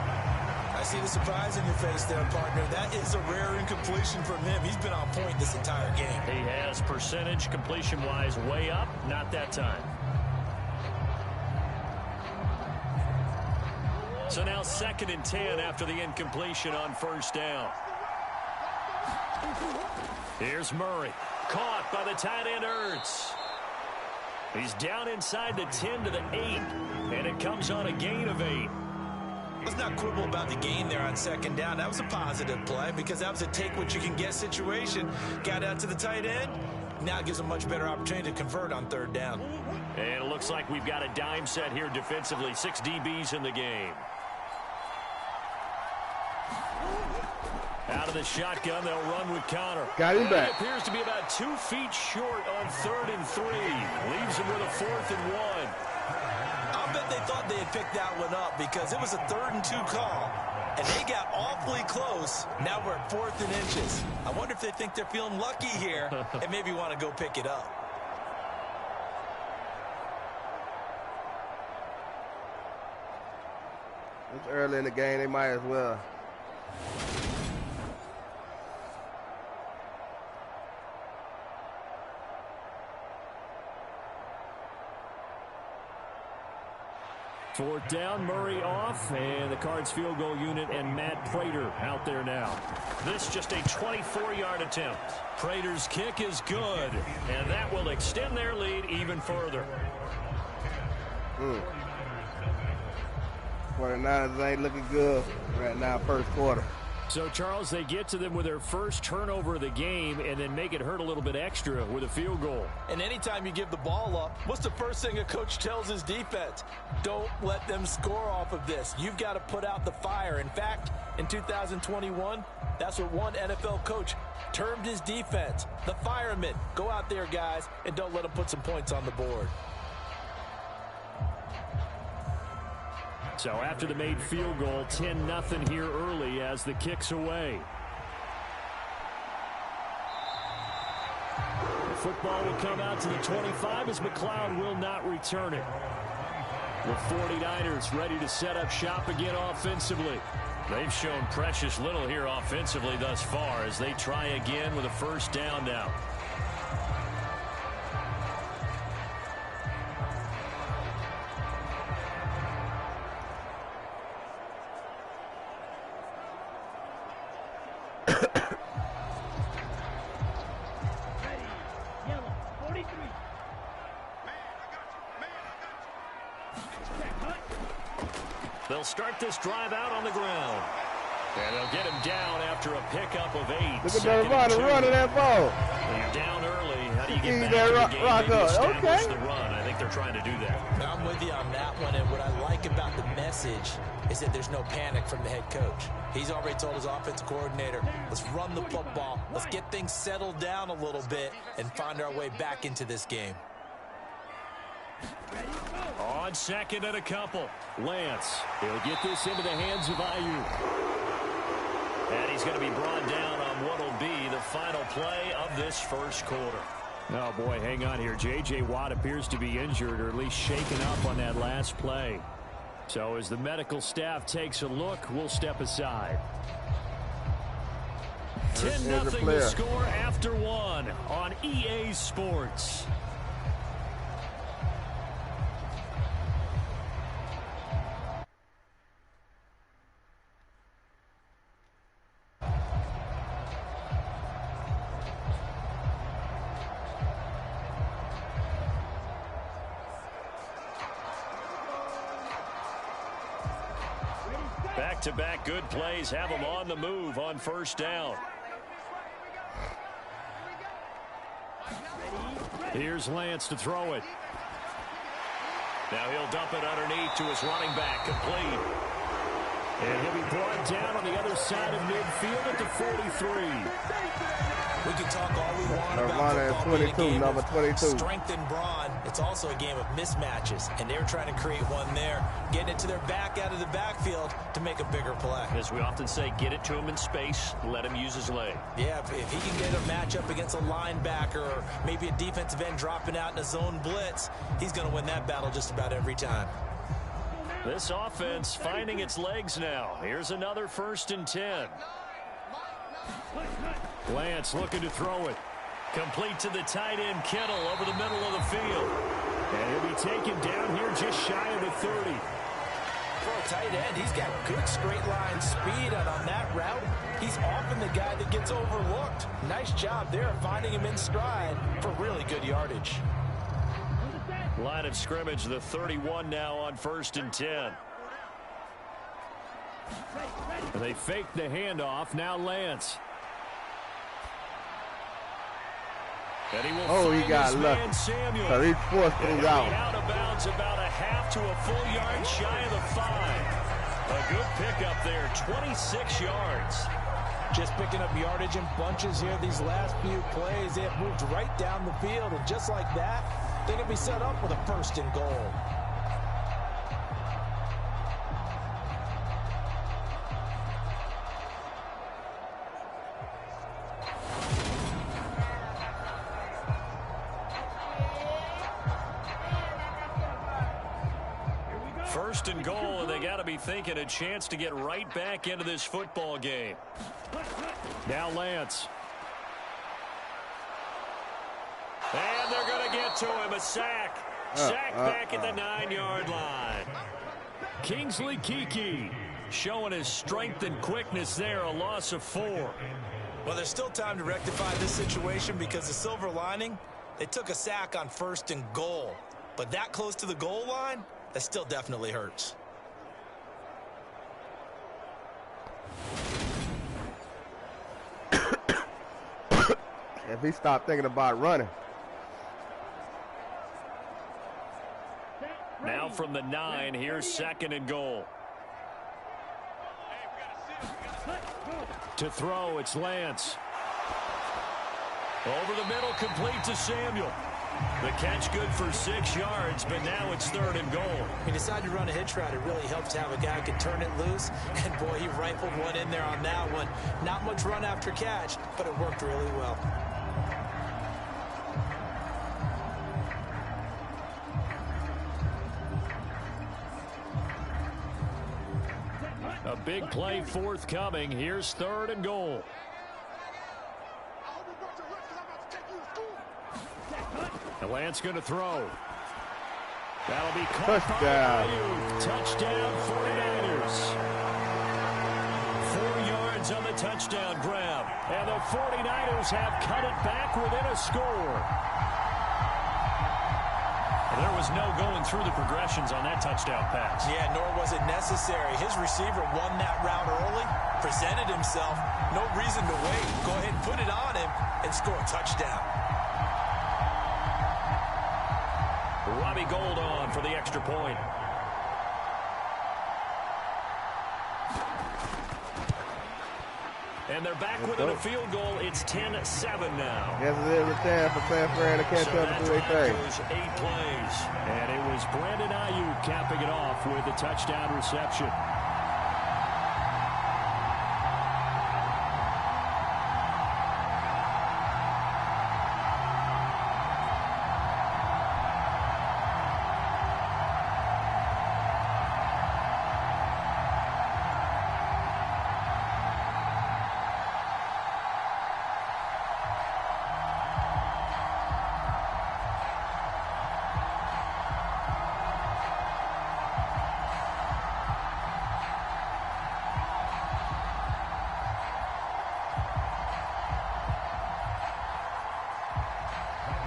I see the surprise in your face there, partner. That is a rare incompletion from him. He's been on point this entire game. He has percentage completion-wise way up. Not that time. So now 2nd and 10 after the incompletion on first down. Here's Murray. Caught by the tight end Ertz. He's down inside the 10 to the 8. And it comes on a gain of 8. Let's not quibble about the gain there on 2nd down. That was a positive play because that was a take-what-you-can-get situation. Got out to the tight end. Now it gives a much better opportunity to convert on 3rd down. And it looks like we've got a dime set here defensively. 6 DBs in the game. Out of the shotgun, they'll run with Connor. Got him back. He appears to be about 2 feet short on 3rd and 3. Leaves him with a 4th and 1. I bet they thought they had picked that one up because it was a 3rd and 2 call, and they got awfully close. Now we're at 4th and inches. I wonder if they think they're feeling lucky here and maybe want to go pick it up. It's early in the game. They might as well. Fourth down, Murray off, and the Cards field goal unit and Matt Prater out there now. This just a 24-yard attempt. Prater's kick is good, and that will extend their lead even further. 49ers ain't looking good right now, first quarter. So, Charles, they get to them with their first turnover of the game and then make it hurt a little bit extra with a field goal. And anytime you give the ball up, what's the first thing a coach tells his defense? Don't let them score off of this. You've got to put out the fire. In fact, in 2021, that's what one NFL coach termed his defense. The firemen. Go out there, guys, and don't let them put some points on the board. So after the made field goal, 10-0 here early as the kick's away. The football will come out to the 25 as McLeod will not return it. The 49ers ready to set up shop again offensively. They've shown precious little here offensively thus far as they try again with a first down now. They'll start this drive out on the ground. And they'll get him down after a pickup of 8. Look at that running that ball. When you're down early, how do you get back that to the game? rock Maybe up. establish Okay. the run. I think they're trying to do that. I'm with you on that one, and what I like about the message is that there's no panic from the head coach. He's already told his offensive coordinator, let's run the football, let's get things settled down a little bit and find our way back into this game. On 2nd and a couple. Lance, he'll get this into the hands of Ayuk. And he's going to be brought down on what will be the final play of this first quarter. Oh, boy, hang on here. J.J. Watt appears to be injured or at least shaken up on that last play. So as the medical staff takes a look, we'll step aside. 10-0 the score after 1 on EA Sports. Back-to-back good plays have them on the move on first down. Here's Lance to throw it. Now he'll dump it underneath to his running back, complete. And he'll be brought down on the other side of midfield at the 43. We can talk all we want Nirvana about football, being a game number 22. Strength and brawn. It's also a game of mismatches, and they're trying to create one there, getting it to their back out of the backfield to make a bigger play. As we often say, get it to him in space, let him use his leg. Yeah, if he can get a matchup against a linebacker or maybe a defensive end dropping out in a zone blitz, he's going to win that battle just about every time. This offense finding its legs now. Here's another 1st and 10. Lance looking to throw it. Complete to the tight end, Kittle, over the middle of the field. And he'll be taken down here just shy of the 30. For a tight end, he's got good straight line speed, and on that route, he's often the guy that gets overlooked. Nice job there finding him in stride for really good yardage. Line of scrimmage, the 31 now on 1st and 10. They fake the handoff. Now Lance. And he will he got lucky. So he forced things out. Out of bounds about a half to a full yard shy of the 5. A good pickup there, 26 yards. Just picking up yardage in bunches here these last few plays. They have moved right down the field, and just like that, they're going to be set up with a 1st and goal. First and goal, and they got to be thinking a chance to get right back into this football game. Now Lance. And they're going to get to him. A sack. Sack back at the 9-yard line. Kingsley Kiki showing his strength and quickness there. A loss of 4. Well, there's still time to rectify this situation because the silver lining, they took a sack on 1st and goal. But that close to the goal line, that still definitely hurts. If he stopped thinking about running. Now from the 9, here's 2nd and goal. To throw, it's Lance. Over the middle, complete to Samuel. The catch good for 6 yards, but now it's 3rd and goal. He decided to run a hitch route. It really helps to have a guy who can turn it loose. And, boy, he rifled one in there on that one. Not much run after catch, but it worked really well. A big play forthcoming. Here's 3rd and goal. And Lance going to throw. That'll be caught. Touchdown. Touchdown 49ers. 4 yards on the touchdown grab. And the 49ers have cut it back within a score. There was no going through the progressions on that touchdown pass. Yeah, nor was it necessary. His receiver won that route early, presented himself. No reason to wait. Go ahead and put it on him and score a touchdown. Robbie Gould on for the extra point. And they're back within a field goal. It's 10-7 now. Yes, it is a chance for San Fran to catch up and do their thing. 8 plays. And it was Brandon Ayuk capping it off with a touchdown reception.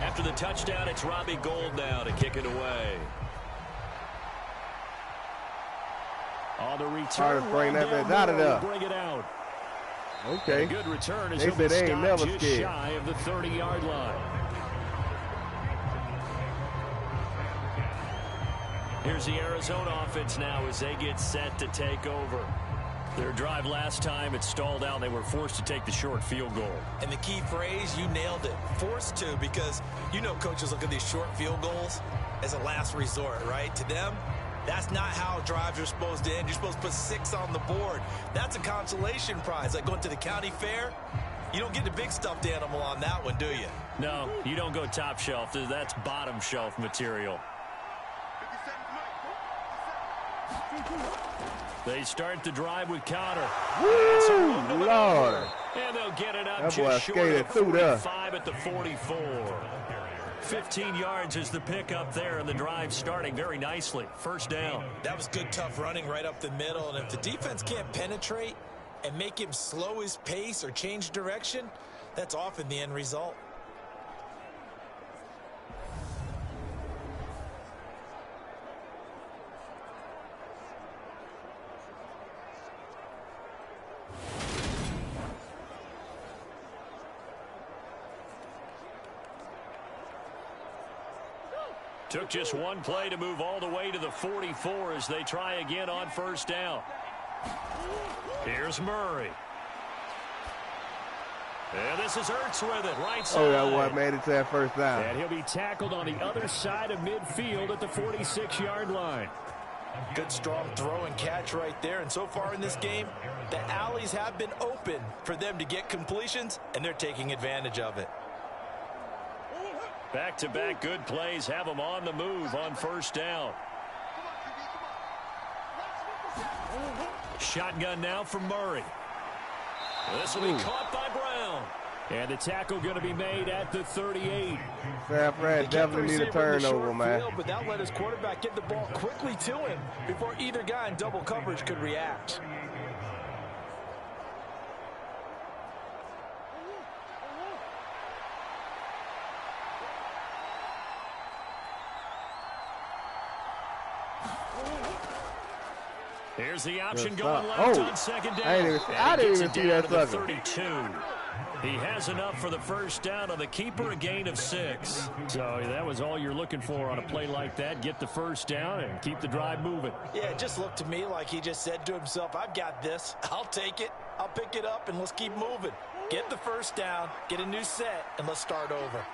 After the touchdown, it's Robbie Gould now to kick it away. On the return, bring that bitch out of there. Bring it out. Okay. A good return as they said they ain't never just scared. Shy of the 30-yard line. Here's the Arizona offense now as they get set to take over. Their drive last time, it stalled out. They were forced to take the short field goal. And the key phrase, you nailed it. Forced to, because you know coaches look at these short field goals as a last resort, right? To them, that's not how drives are supposed to end. You're supposed to put 6 on the board. That's a consolation prize. Like going to the county fair, you don't get the big stuffed animal on that one, do you? No, you don't go top shelf. That's bottom shelf material. They start the drive with Cotter. Woo, Lord. And they'll get it up that boy just short of through there. 45 at the 44. 15 yards is the pickup there, and the drive starting very nicely. First down. That was good, tough running right up the middle. And if the defense can't penetrate and make him slow his pace or change direction, that's often the end result. Took just one play to move all the way to the 44 as they try again on first down. Here's Murray. And this is Ertz with it, right side. Oh, that one made it to that first down. And he'll be tackled on the other side of midfield at the 46-yard line. Good, strong throw and catch right there. And so far in this game, the alleys have been open for them to get completions, and they're taking advantage of it. Back-to-back good plays have them on the move on first down. Shotgun now for Murray. This will be caught by Brown. And the tackle going to be made at the 38. San Fran definitely need a turnover, man. But that let his quarterback get the ball quickly to him before either guy in double coverage could react. Here's the option going left on second down. I didn't even see that sucker. 32. He has enough for the first down on the keeper, a gain of 6. So that was all you're looking for on a play like that. Get the first down and keep the drive moving. Yeah, it just looked to me like he just said to himself, I've got this. I'll take it. I'll pick it up, and let's keep moving. Get the first down, get a new set, and let's start over.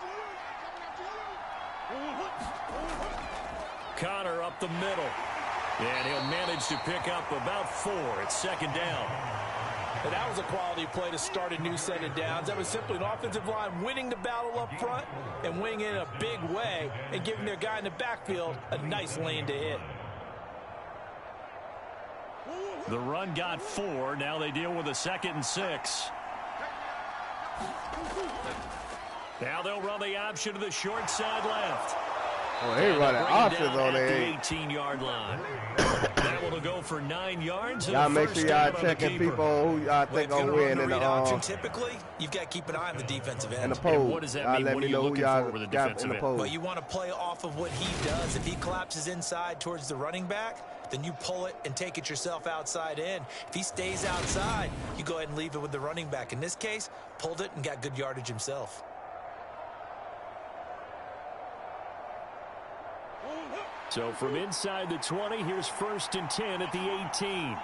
Connor up the middle. And he'll manage to pick up about 4 at second down. And that was a quality play to start a new set of downs. That was simply an offensive line winning the battle up front and winning it in a big way and giving their guy in the backfield a nice lane to hit. The run got 4. Now they deal with a 2nd and 6. Now they'll run the option to the short side left. Oh, they running options on the there. 18-yard line. That will go for 9 yards. Y'all make sure y'all checking people who y'all think gonna win in the option. Typically, you've got to keep an eye on the defensive end. And the poll. What does that mean? Let what me are you know who looking y'all for with the got defensive in the end? poll. Well, you want to play off of what he does. If he collapses inside towards the running back, then you pull it and take it yourself outside in. If he stays outside, you go ahead and leave it with the running back. In this case, pulled it and got good yardage himself. So from inside the 20, here's 1st and 10 at the 18.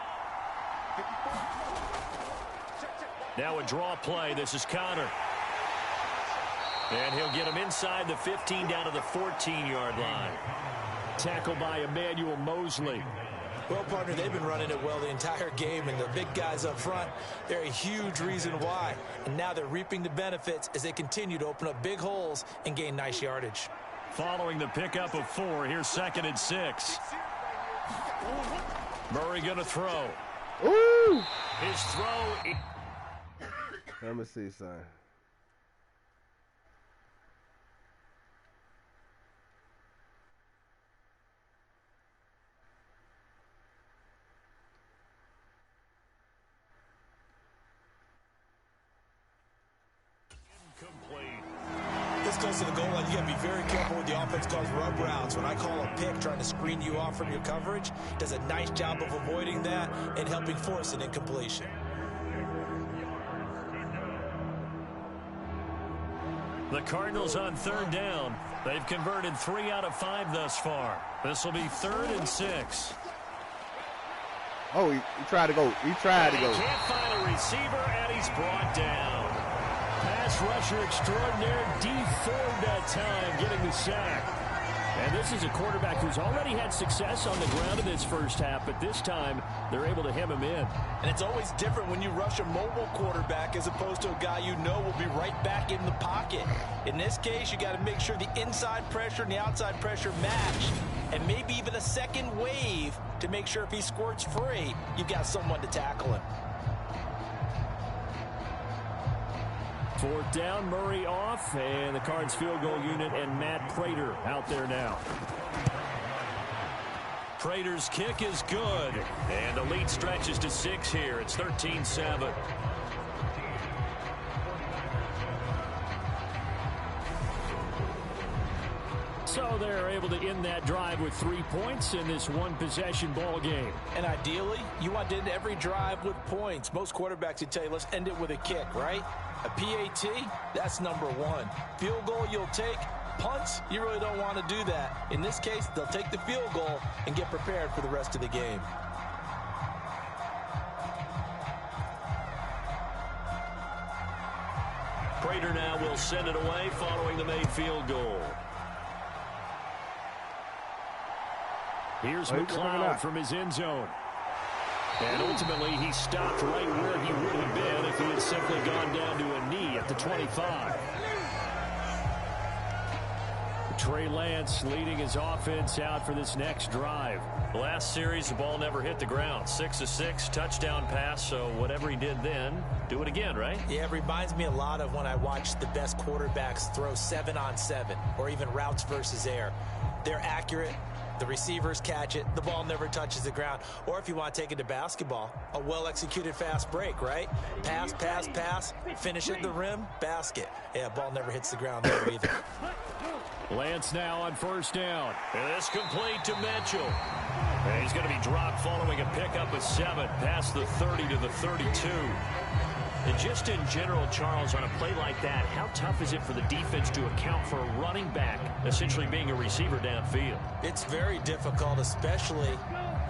Now a draw play. This is Connor. And he'll get him inside the 15 down to the 14-yard line. Tackled by Emmanuel Mosley. Well, partner, they've been running it well the entire game, and the big guys up front, they're a huge reason why. And now they're reaping the benefits as they continue to open up big holes and gain nice yardage. Following the pickup of 4, here's 2nd and 6. Murray going to throw. Ooh! His throw. Let me see, son. This close to the goal line, you got to be very careful with the offense calls rub routes. When I call a pick trying to screen you off from your coverage, does a nice job of avoiding that and helping force an incompletion. The Cardinals on 3rd down. They've converted 3 out of 5 thus far. This will be 3rd and 6. Oh, he tried to go. He tried to go. He can't find a receiver, and he's brought down. Pass rusher extraordinaire, D Ford that time, getting the sack. And this is a quarterback who's already had success on the ground in this first half, but this time they're able to hem him in. And it's always different when you rush a mobile quarterback as opposed to a guy you know will be right back in the pocket. In this case, you got to make sure the inside pressure and the outside pressure match, and maybe even a second wave to make sure if he squirts free, you've got someone to tackle him. 4th down, Murray off, and the Cards field goal unit and Matt Prater out there now. Prater's kick is good, and the lead stretches to 6 here. It's 13-7. So they're able to end that drive with 3 points in this one-possession ball game. And ideally, you want to end every drive with points. Most quarterbacks would tell you, let's end it with a kick, right? A PAT, that's number 1. Field goal you'll take. Punts, you really don't want to do that. In this case, they'll take the field goal and get prepared for the rest of the game. Prater now will send it away following the made field goal. Here's McLeod from his end zone. And ultimately, he stopped right where he would have been if he had simply gone down to a knee at the 25. Trey Lance leading his offense out for this next drive. Last series, the ball never hit the ground. 6 of 6, touchdown pass, so whatever he did then, do it again, right? Yeah, it reminds me a lot of when I watch the best quarterbacks throw 7-on-7 or even routes versus air. They're accurate. The receivers catch it. The ball never touches the ground. Or if you want to take it to basketball, a well-executed fast break, right? Pass, pass, pass, finish at the rim, basket. Yeah, ball never hits the ground there either. Lance now on 1st down. And this complete to Mitchell. And he's going to be dropped following a pickup of 7 past the 30 to the 32. And just in general, Charles, on a play like that, how tough is it for the defense to account for a running back essentially being a receiver downfield? It's very difficult, especially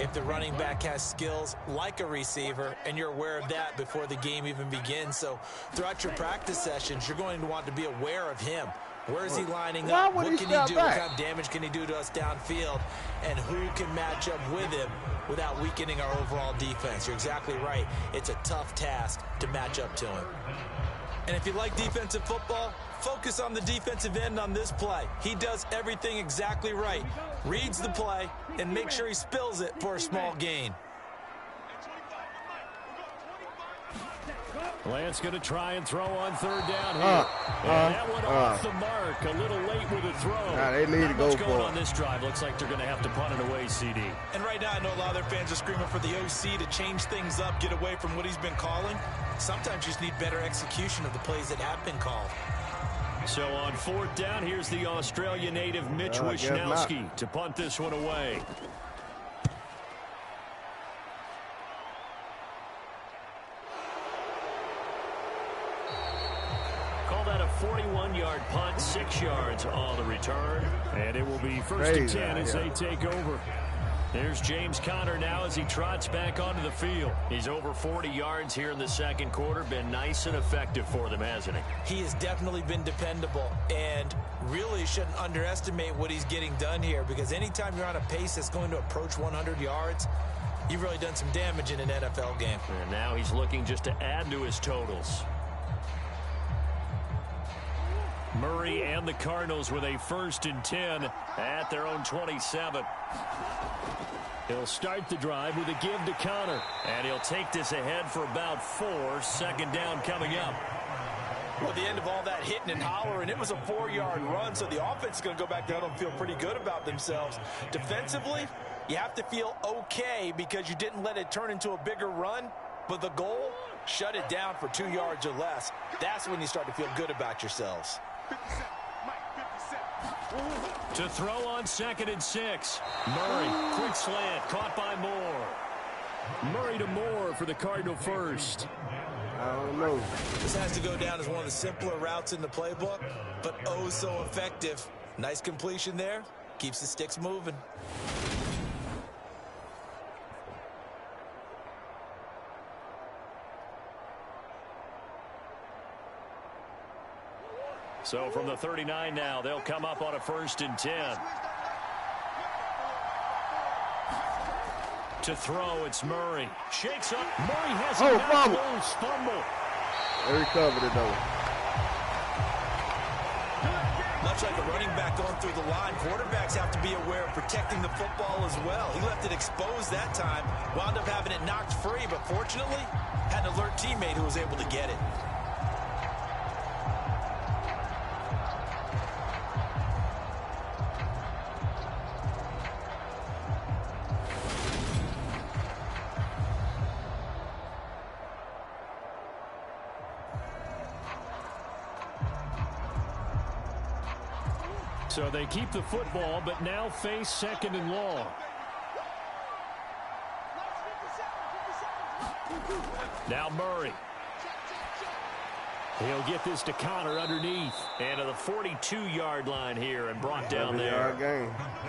if the running back has skills like a receiver, and you're aware of that before the game even begins. So throughout your practice sessions, you're going to want to be aware of him. Where is he lining up? What can he do? What kind of damage can he do to us downfield? And who can match up with him without weakening our overall defense? You're exactly right. It's a tough task to match up to him. And if you like defensive football, focus on the defensive end on this play. He does everything exactly right. Reads the play and makes sure he spills it for a small gain. Lance going to try and throw on 3rd down here. And that one off the mark. A little late with a throw. They need to go for it. Going on this drive. Looks like they're going to have to punt it away, CD. And right now, I know a lot of their fans are screaming for the OC to change things up, get away from what he's been calling. Sometimes you just need better execution of the plays that have been called. So on 4th down, here's the Australia native Mitch Wishnowsky to punt this one away. Call that a 41-yard punt, 6 yards on the return. And it will be 1st and 10 as they take over. There's James Conner now as he trots back onto the field. He's over 40 yards here in the 2nd quarter. Been nice and effective for them, hasn't he? He has definitely been dependable, and really shouldn't underestimate what he's getting done here, because anytime you're on a pace that's going to approach 100 yards, you've really done some damage in an NFL game. And now he's looking just to add to his totals. Murray and the Cardinals with a 1st and 10 at their own 27. He'll start the drive with a give to Conner. And he'll take this ahead for about 4. 2nd down coming up. Well, the end of all that hitting and hollering, it was a 4-yard run, so the offense is going to go back down and feel pretty good about themselves. Defensively, you have to feel okay because you didn't let it turn into a bigger run, but the goal, shut it down for 2 yards or less. That's when you start to feel good about yourselves. To throw on 2nd and 6. Murray, quick slant, caught by Moore. Murray to Moore for the Cardinal 1st. I don't know. This has to go down as one of the simpler routes in the playbook, but oh so effective. Nice completion there. Keeps the sticks moving. So from the 39 now, they'll come up on a 1st and 10. To throw, it's Murray. Shakes up. Murray has a fumble. They recovered it, though. Much like a running back going through the line, quarterbacks have to be aware of protecting the football as well. He left it exposed that time, wound up having it knocked free, but fortunately, had an alert teammate who was able to get it. So they keep the football, but now face 2nd and long. Now Murray. He'll get this to Connor underneath. And to the 42-yard line here and brought down there.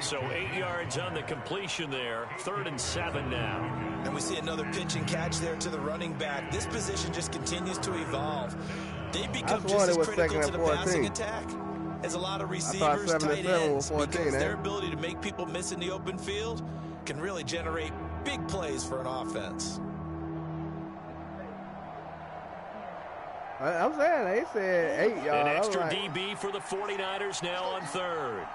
So 8 yards on the completion there. 3rd and 7 now. And we see another pitch and catch there to the running back. This position just continues to evolve. They become just as critical to the passing attack as a lot of receivers, tight ends, because their ability to make people miss in the open field can really generate big plays for an offense. I'm saying, they said 8 yards. An extra DB for the 49ers now on 3rd.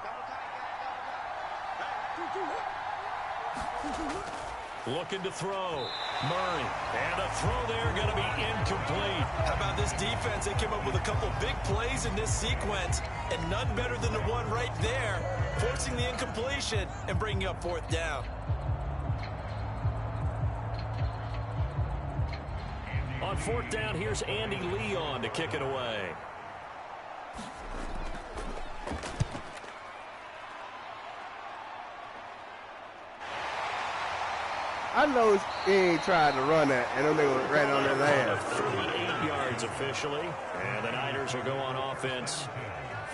Looking to throw. Murray. And a throw there going to be incomplete. How about this defense? They came up with a couple big plays in this sequence, and none better than the one right there, forcing the incompletion and bringing up 4th down. On 4th down, here's Andy Leon to kick it away. I know he ain't tried to run that, and then they were right on his ass. 38 yards officially, and the Niners will go on offense.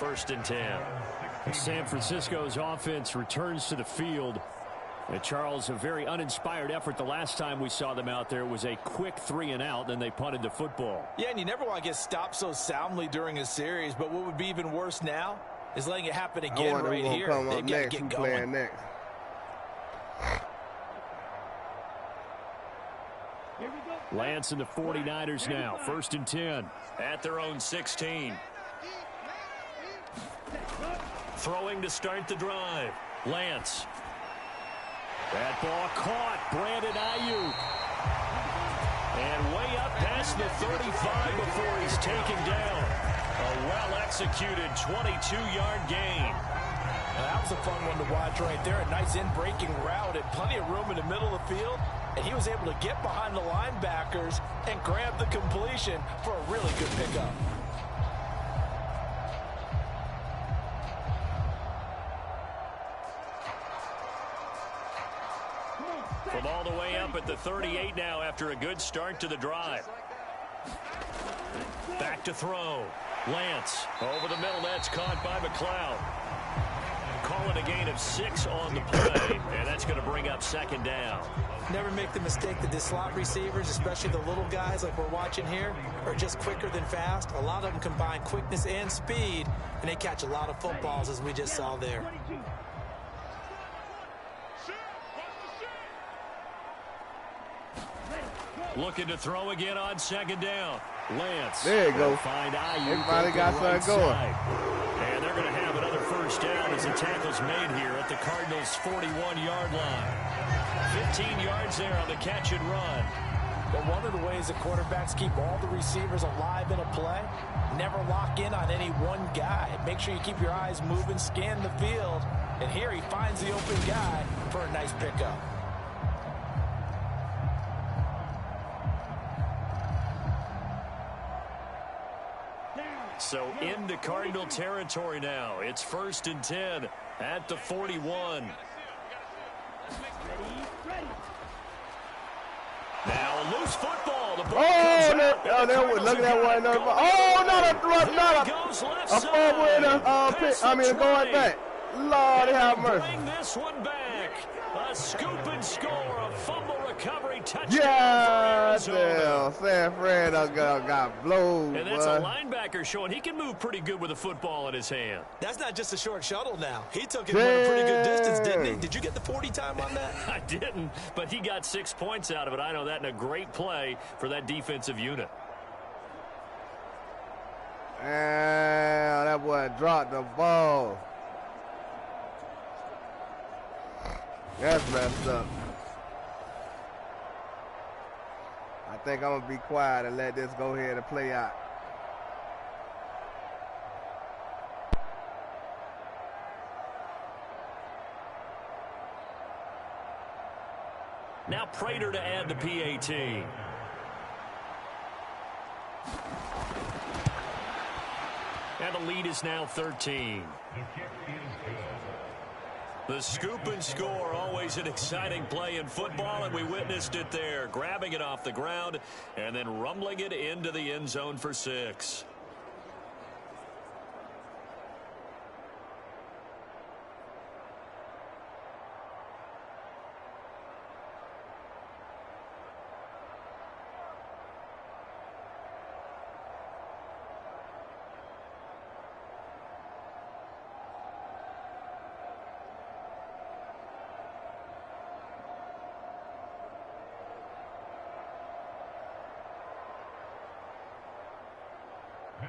1st and 10. San Francisco's offense returns to the field. And Charles, a very uninspired effort the last time we saw them out there. It was a quick 3 and out, then they punted the football. Yeah, and you never want to get stopped so soundly during a series, but what would be even worse now is letting it happen again right here. They've got to get going. Next. Lance and the 49ers now. 1st and 10. At their own 16. Throwing to start the drive. Lance. That ball caught. Brandon Ayuk. And way up past the 35 before he's taken down. A well-executed 22-yard gain. That was a fun one to watch right there. A nice in-breaking route and plenty of room in the middle of the field. And he was able to get behind the linebackers and grab the completion for a really good pickup. From all the way up at the 38 now after a good start to the drive. Back to throw. Lance over the middle. That's caught by McLeod. Calling a gain of 6 on the play, and that's going to bring up 2nd down. Never make the mistake that the slot receivers, especially the little guys like we're watching here, are just quicker than fast. A lot of them combine quickness and speed, and they catch a lot of footballs, as we just saw there. Looking to throw again on 2nd down. Lance. There you go. Find Ayuk. Everybody got something going. And they're going to have another 1st down as the tackle's made here at the Cardinals' 41-yard line. 15 yards there on the catch and run. But one of the ways that quarterbacks keep all the receivers alive in a play, never lock in on any one guy. Make sure you keep your eyes moving, scan the field. And here he finds the open guy for a nice pickup. So into Cardinal territory now. It's 1st and 10 at the 41. Now a loose football. The ball comes out. Look at that one. Oh, not a fumble in going back. Lord have mercy. Bring this one back. A scoop and score. A fumble recovery touchdown. Yeah, San Fran got blown. And that's a linebacker showing he can move pretty good with a football in his hand. That's not just a short shuttle now. He took it from a pretty good distance, didn't he? Did you get the 40 time on that? I didn't, but he got 6 points out of it. I know that, in a great play for that defensive unit. And that boy dropped the ball. That's messed up. I think I'm going to be quiet and let this go ahead and play out. Now Prater to add the PAT. And the lead is now 13. The scoop and score, always an exciting play in football, and we witnessed it there, grabbing it off the ground and then rumbling it into the end zone for 6.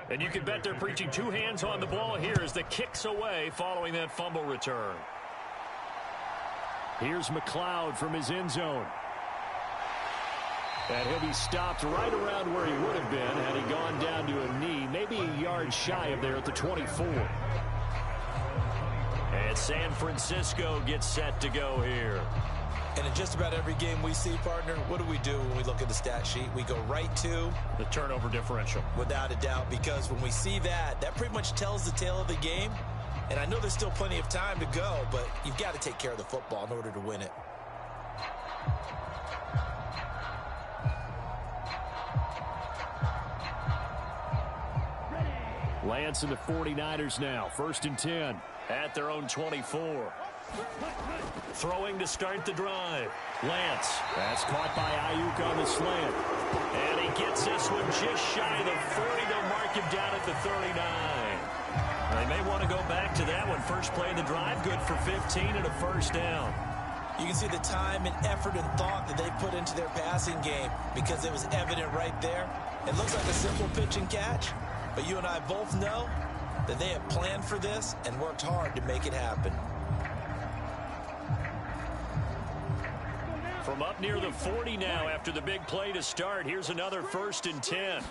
And you can bet they're preaching 2 hands on the ball here as the kick's away following that fumble return. Here's McLeod from his end zone. And he'll be stopped right around where he would have been had he gone down to a knee, maybe a yard shy of there at the 24. And San Francisco gets set to go here. And in just about every game we see, partner, what do we do when we look at the stat sheet? We go right to the turnover differential. Without a doubt, because when we see that, that pretty much tells the tale of the game. And I know there's still plenty of time to go, but you've got to take care of the football in order to win it. Lance and the 49ers now, 1st and 10 at their own 24. Throwing to start the drive. Lance. That's caught by Ayuk on the slant. And he gets this one just shy of the 40. They'll mark him down at the 39. They may want to go back to that one. First play of the drive, good for 15 and a first down. You can see the time and effort and thought that they put into their passing game because it was evident right there. It looks like a simple pitch and catch, but you and I both know that they have planned for this and worked hard to make it happen. From up near the 40 now after the big play to start. Here's another 1st and 10.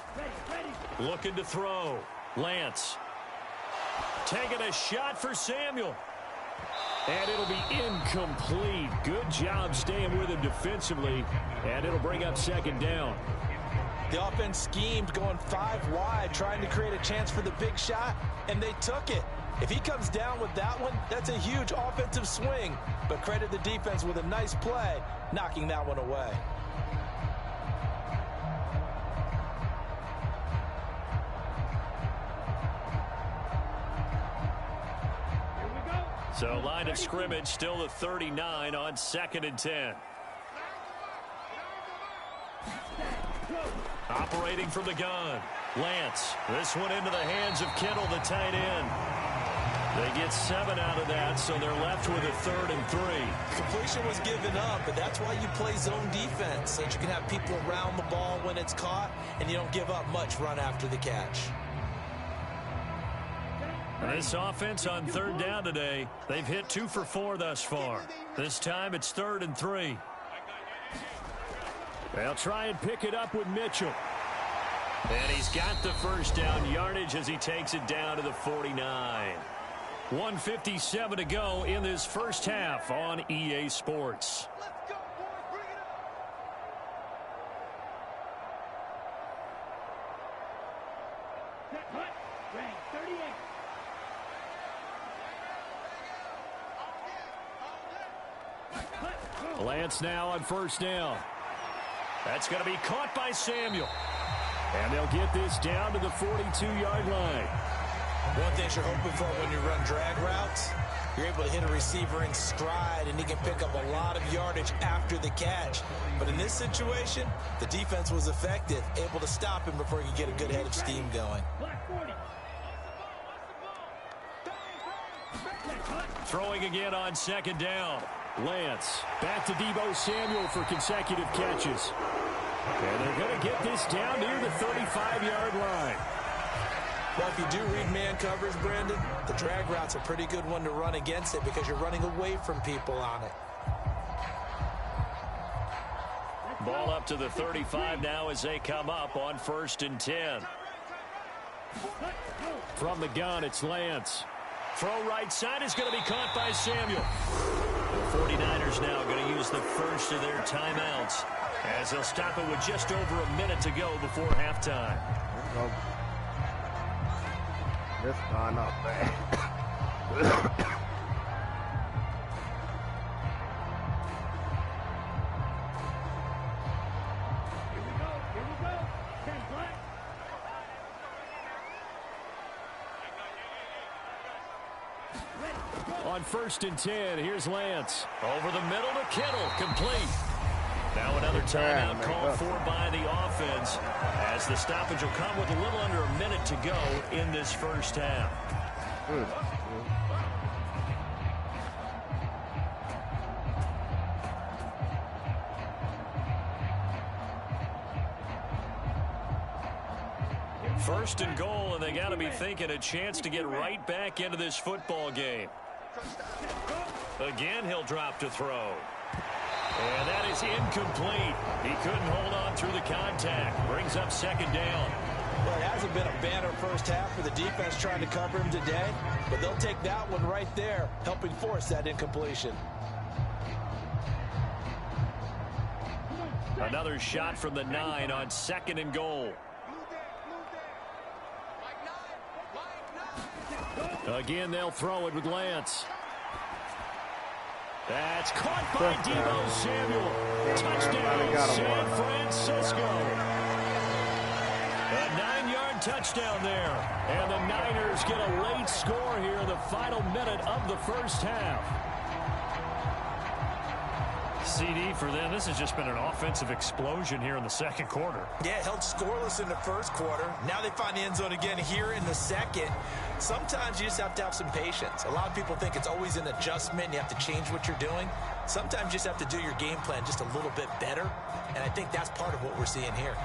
Looking to throw. Lance. Taking a shot for Samuel. And it'll be incomplete. Good job staying with him defensively. And it'll bring up 2nd down. The offense schemed going 5 wide, trying to create a chance for the big shot, and they took it. If he comes down with that one, that's a huge offensive swing. But credit the defense with a nice play, knocking that one away. So line of scrimmage still the 39 on 2nd and 10. Operating from the gun. Lance. This one into the hands of Kittle, the tight end. They get 7 out of that, so they're left with a 3rd and 3. Completion was given up, but that's why you play zone defense, so that you can have people around the ball when it's caught, and you don't give up much run after the catch. This offense on 3rd down today, they've hit 2 for 4 thus far. This time it's 3rd and 3. They'll try and pick it up with Mitchell. And he's got the first down yardage as he takes it down to the 49. 1:57 to go in this first half on EA Sports. Lance now on 1st down. That's going to be caught by Samuel. And they'll get this down to the 42-yard line. One thing you're hoping for when you run drag routes, you're able to hit a receiver in stride, and he can pick up a lot of yardage after the catch. But in this situation, the defense was effective, able to stop him before he could get a good head of steam going. Throwing again on 2nd down. Lance back to Deebo Samuel for consecutive catches. And they're going to get this down near the 35-yard line. Well, if you do read man coverage, Brandon, the drag route's a pretty good one to run against it because you're running away from people on it. Ball up to the 35 now as they come up on 1st and 10. From the gun, it's Lance. Throw right side is going to be caught by Samuel. The 49ers now going to use the first of their timeouts as they'll stop it with just over a minute to go before halftime. This gone up bad. on 1st and 10. Here's Lance. Over the middle to Kittle. Complete. Now another timeout called for by the offense, as the stoppage will come with a little under a minute to go in this first half. First and goal, and they got to be thinking a chance to get right back into this football game. Again, he'll drop to throw. And that is incomplete. He couldn't hold on through the contact. Brings up 2nd down. Well, it hasn't been a banner first half for the defense trying to cover him today, but they'll take that one right there, helping force that incompletion. Another shot from the 9 on 2nd and goal. Again, they'll throw it with Lance. That's caught by Deebo Samuel. Touchdown, San Francisco. A 9-yard touchdown there. And the Niners get a late score here in the final minute of the first half. CD for them. This has just been an offensive explosion here in the 2nd quarter. Yeah, held scoreless in the 1st quarter. Now they find the end zone again here in the 2nd. Sometimes you just have to have some patience. A lot of people think it's always an adjustment. You have to change what you're doing. Sometimes you just have to do your game plan just a little bit better. And I think that's part of what we're seeing here.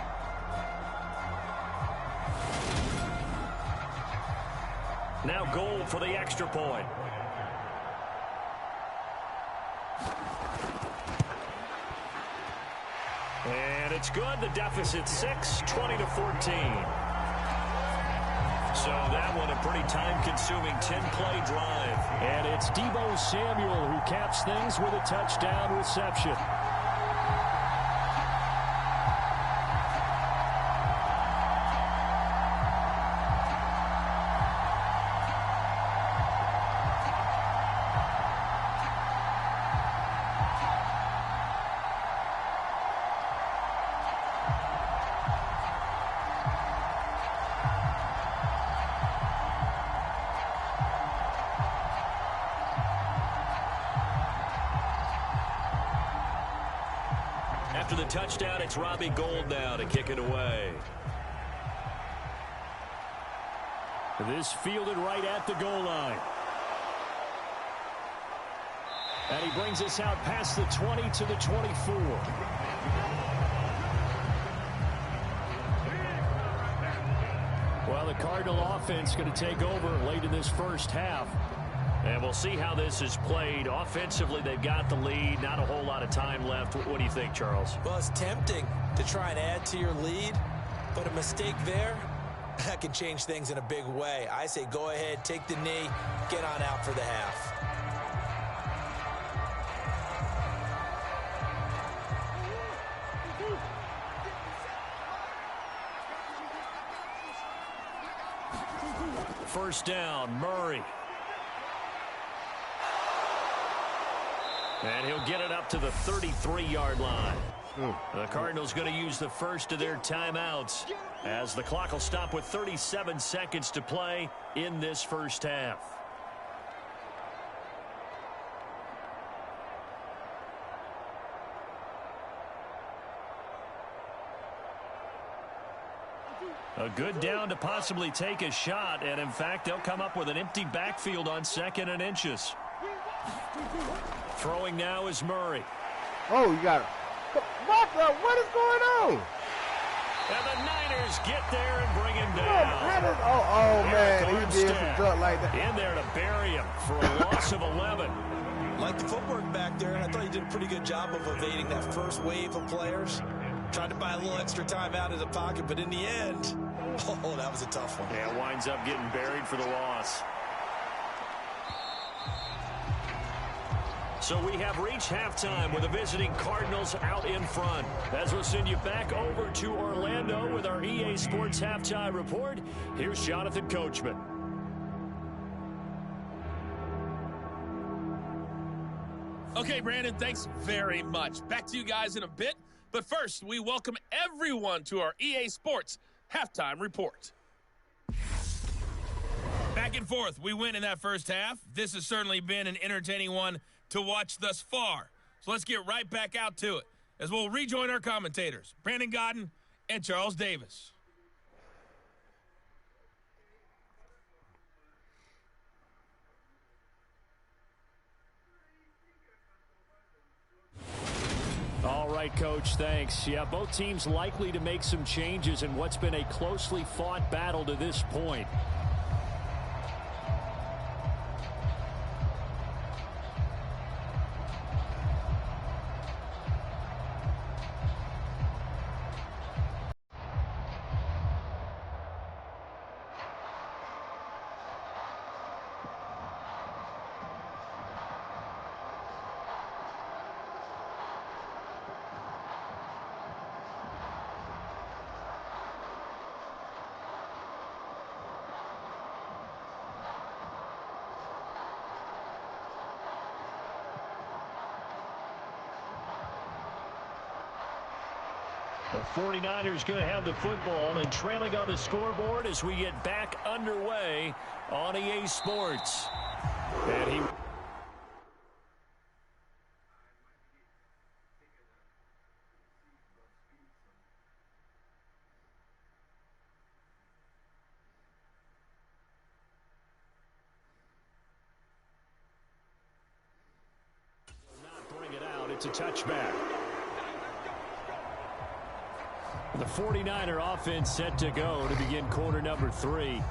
Now goal for the extra point. And it's good. The deficit 6, 20-14. So that one a pretty time-consuming 10-play drive. And it's Deebo Samuel who caps things with a touchdown reception. After the touchdown, it's Robbie Gould now to kick it away. This fielded right at the goal line. And he brings us out past the 20 to the 24. Well, the Cardinal offense going to take over late in this first half. And we'll see how this is played. Offensively, they've got the lead. Not a whole lot of time left. What do you think, Charles? Well, it's tempting to try and add to your lead, but a mistake there, that can change things in a big way. I say go ahead, take the knee, get on out for the half. First down, Murray. And he'll get it up to the 33-yard line. The Cardinals going to use the first of their timeouts, as the clock will stop with 37 seconds to play in this first half. A good down to possibly take a shot, and in fact, they'll come up with an empty backfield on 2nd and inches. Throwing now is Murray. Oh, you got it. What is going on? And the Niners get there and bring him down. Oh man, he did some stuff like that. In there to bury him for a loss of 11. Like the footwork back there, and I thought he did a pretty good job of evading that first wave of players. Tried to buy a little extra time out of the pocket, but in the end, oh, that was a tough one. Yeah, winds up getting buried for the loss. So we have reached halftime with the visiting Cardinals out in front. As we'll send you back over to Orlando with our EA Sports Halftime Report, here's Jonathan Coachman. Okay, Brandon, thanks very much. Back to you guys in a bit. But first, we welcome everyone to our EA Sports Halftime Report. Back Back and forth, we win in that first half. This has certainly been an entertaining one to watch thus far. So let's get right back out to it as we'll rejoin our commentators, Brandon Godden and Charles Davis. All right, Coach, thanks. Yeah, both teams likely to make some changes in what's been a closely fought battle to this point. The 49ers going to have the football and trailing on the scoreboard as we get back underway on EA Sports. And he... not bring it out. It's a touchback. The 49er offense set to go to begin quarter number 3.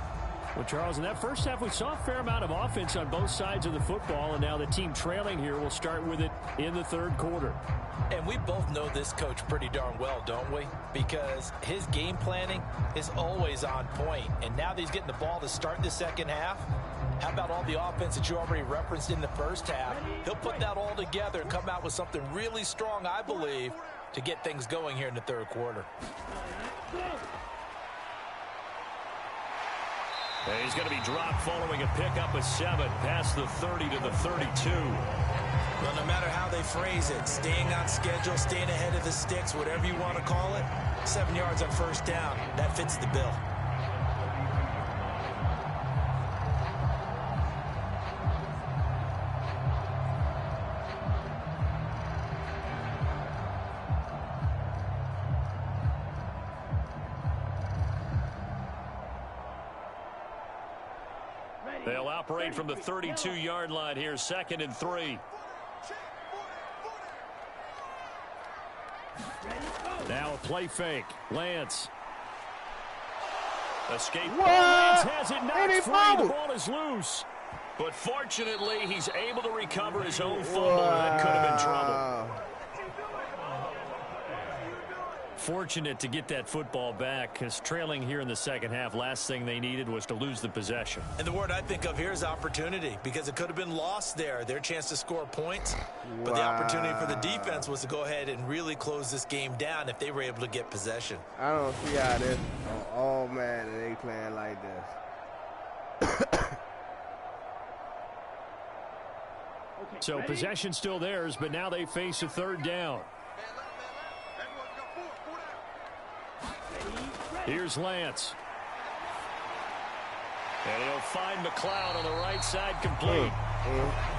Well, Charles, in that first half, we saw a fair amount of offense on both sides of the football, and now the team trailing here will start with it in the third quarter. And we both know this coach pretty darn well, don't we? Because his game planning is always on point. And now that he's getting the ball to start the second half, how about all the offense that you already referenced in the first half? He'll put that all together and come out with something really strong, I believe, to get things going here in the third quarter. And he's going to be dropped following a pickup of 7 past the 30 to the 32. Well, no matter how they phrase it, staying on schedule, staying ahead of the sticks, whatever you want to call it, 7 yards on first down, that fits the bill. They'll operate from the 32-yard line here, 2nd and 3. Now a play fake. Lance. Escape. Lance has it knocked free. The ball is loose. But fortunately, he's able to recover his own fumble. That could have been trouble. Fortunate to get that football back, because trailing here in the second half, last thing they needed was to lose the possession. And the word I think of here is opportunity, because it could have been lost there, their chance to score points. But the opportunity for the defense was to go ahead and really close this game down if they were able to get possession. I don't see how this, oh man, they playing like this. So possession still theirs, but now they face a third down. Here's Lance. And he'll find McLeod on the right side complete.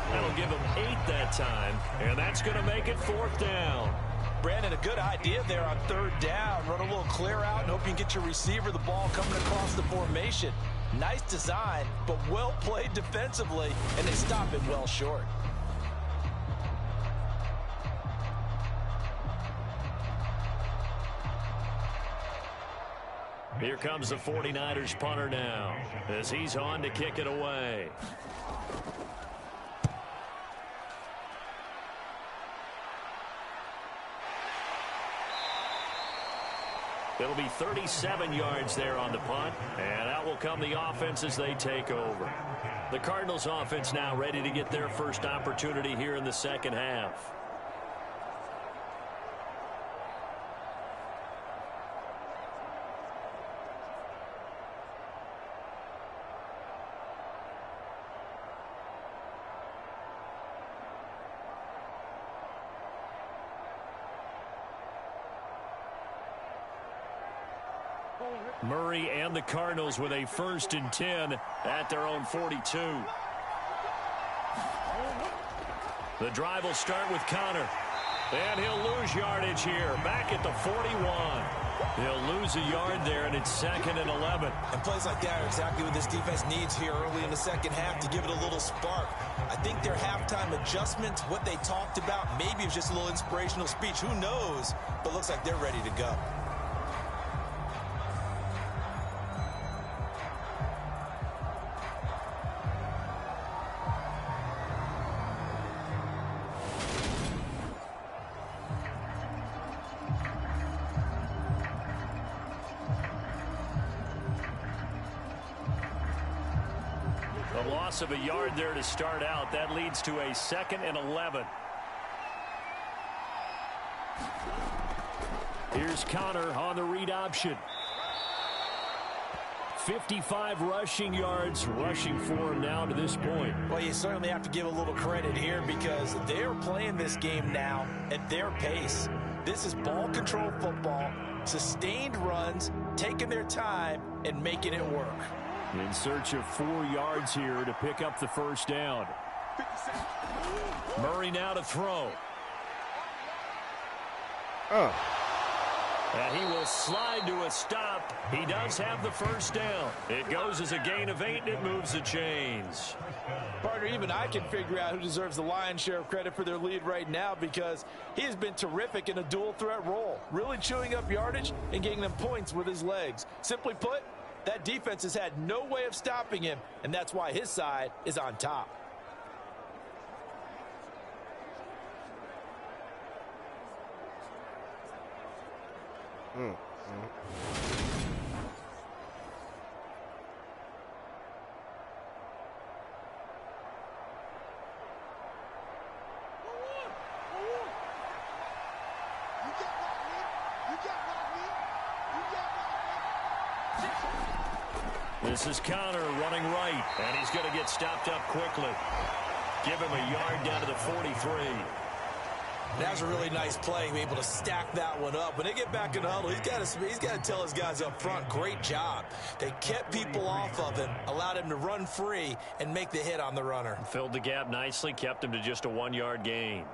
That'll give him 8 that time, and that's going to make it 4th down. Brandon, a good idea there on 3rd down. Run a little clear out and hope you can get your receiver the ball coming across the formation. Nice design, but well played defensively, and they stop it well short. Here comes the 49ers punter now as he's on to kick it away. It'll be 37 yards there on the punt, and out will come the offense as they take over. The Cardinals offense now ready to get their first opportunity here in the second half. Murray and the Cardinals with a 1st and 10 at their own 42. The drive will start with Connor. And he'll lose yardage here. Back at the 41. He'll lose a yard there, and it's 2nd and 11. And plays like that are exactly what this defense needs here early in the second half to give it a little spark. I think their halftime adjustment, what they talked about, maybe it was just a little inspirational speech. Who knows? But looks like they're ready to go. A loss of a yard there to start out. That leads to a 2nd and 11. Here's Connor on the read option. 55 rushing yards rushing for him now to this point. Well, you certainly have to give a little credit here because they're playing this game now at their pace. This is ball control football, sustained runs, taking their time and making it work. In search of 4 yards here to pick up the 1st down. Murray now to throw. And he will slide to a stop. He does have the 1st down. It goes as a gain of 8, and it moves the chains. Partner, even I can figure out who deserves the lion's share of credit for their lead right now because he has been terrific in a dual threat role, really chewing up yardage and getting them points with his legs. Simply put, that defense has had no way of stopping him, and that's why his side is on top. This is Connor running right, and he's going to get stopped up quickly. Give him a yard down to the 43. That was a really nice play, able to stack that one up. When they get back in the huddle, he's got to tell his guys up front, great job. They kept people off of him, allowed him to run free and make the hit on the runner. Filled the gap nicely, kept him to just a 1-yard gain.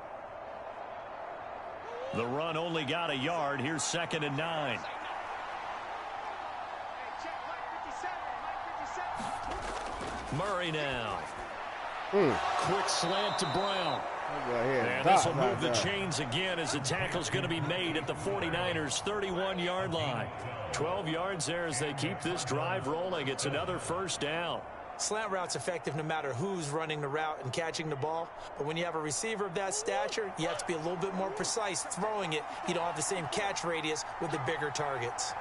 The run only got a yard. Here's 2nd and 9. Murray now. Quick slant to Brown. And this will move the chains again as the tackle's going to be made at the 49ers' 31-yard line. 12 yards there as they keep this drive rolling. It's another 1st down. Slant route's effective no matter who's running the route and catching the ball. But when you have a receiver of that stature, you have to be a little bit more precise throwing it. You don't have the same catch radius with the bigger targets.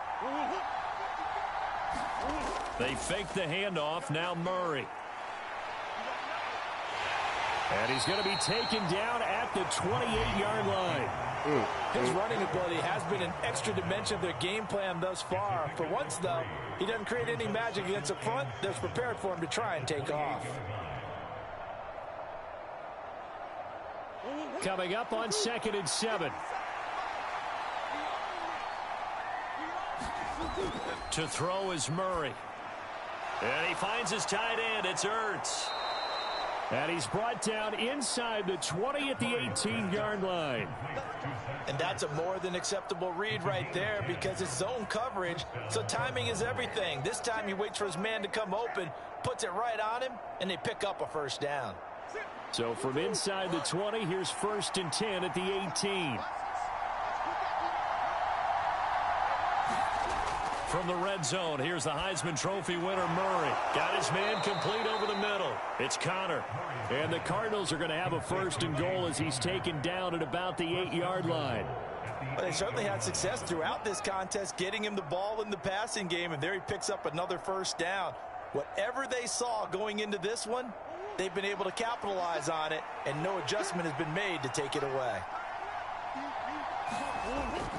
They fake the handoff. Now Murray. And he's going to be taken down at the 28-yard line. His running ability has been an extra dimension of their game plan thus far. For once, though, he doesn't create any magic against the front that's prepared for him to try and take off. Coming up on 2nd and 7. To throw is Murray. And he finds his tight end. It's Ertz. And he's brought down inside the 20 at the 18-yard line. And that's a more than acceptable read right there because it's zone coverage, so timing is everything. This time he waits for his man to come open, puts it right on him, and they pick up a 1st down. So from inside the 20, here's 1st and 10 at the 18. From the red zone, here's the Heisman Trophy winner, Murray. Got his man complete over the middle. It's Connor. And the Cardinals are going to have a 1st and goal as he's taken down at about the 8-yard line. Well, they certainly had success throughout this contest, getting him the ball in the passing game, and there he picks up another 1st down. Whatever they saw going into this one, they've been able to capitalize on it, and no adjustment has been made to take it away.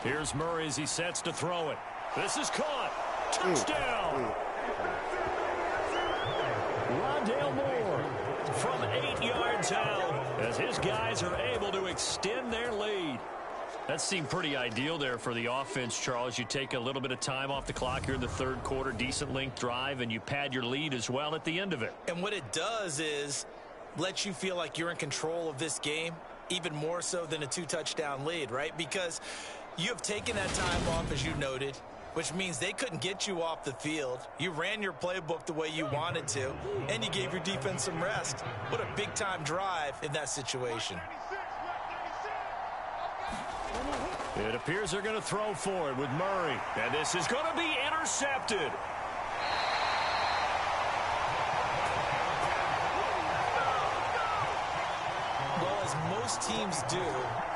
Here's Murray as he sets to throw it. This is caught. Touchdown. Rondale Moore from 8 yards out as his guys are able to extend their lead. That seemed pretty ideal there for the offense, Charles. You take a little bit of time off the clock here in the third quarter, decent length drive, and you pad your lead as well at the end of it. And what it does is let you feel like you're in control of this game, even more so than a 2-touchdown lead, right? Because you have taken that time off, as you noted, which means they couldn't get you off the field. You ran your playbook the way you wanted to, and you gave your defense some rest. What a big-time drive in that situation. It appears they're going to throw for it with Murray. And this is going to be intercepted. Well, as most teams do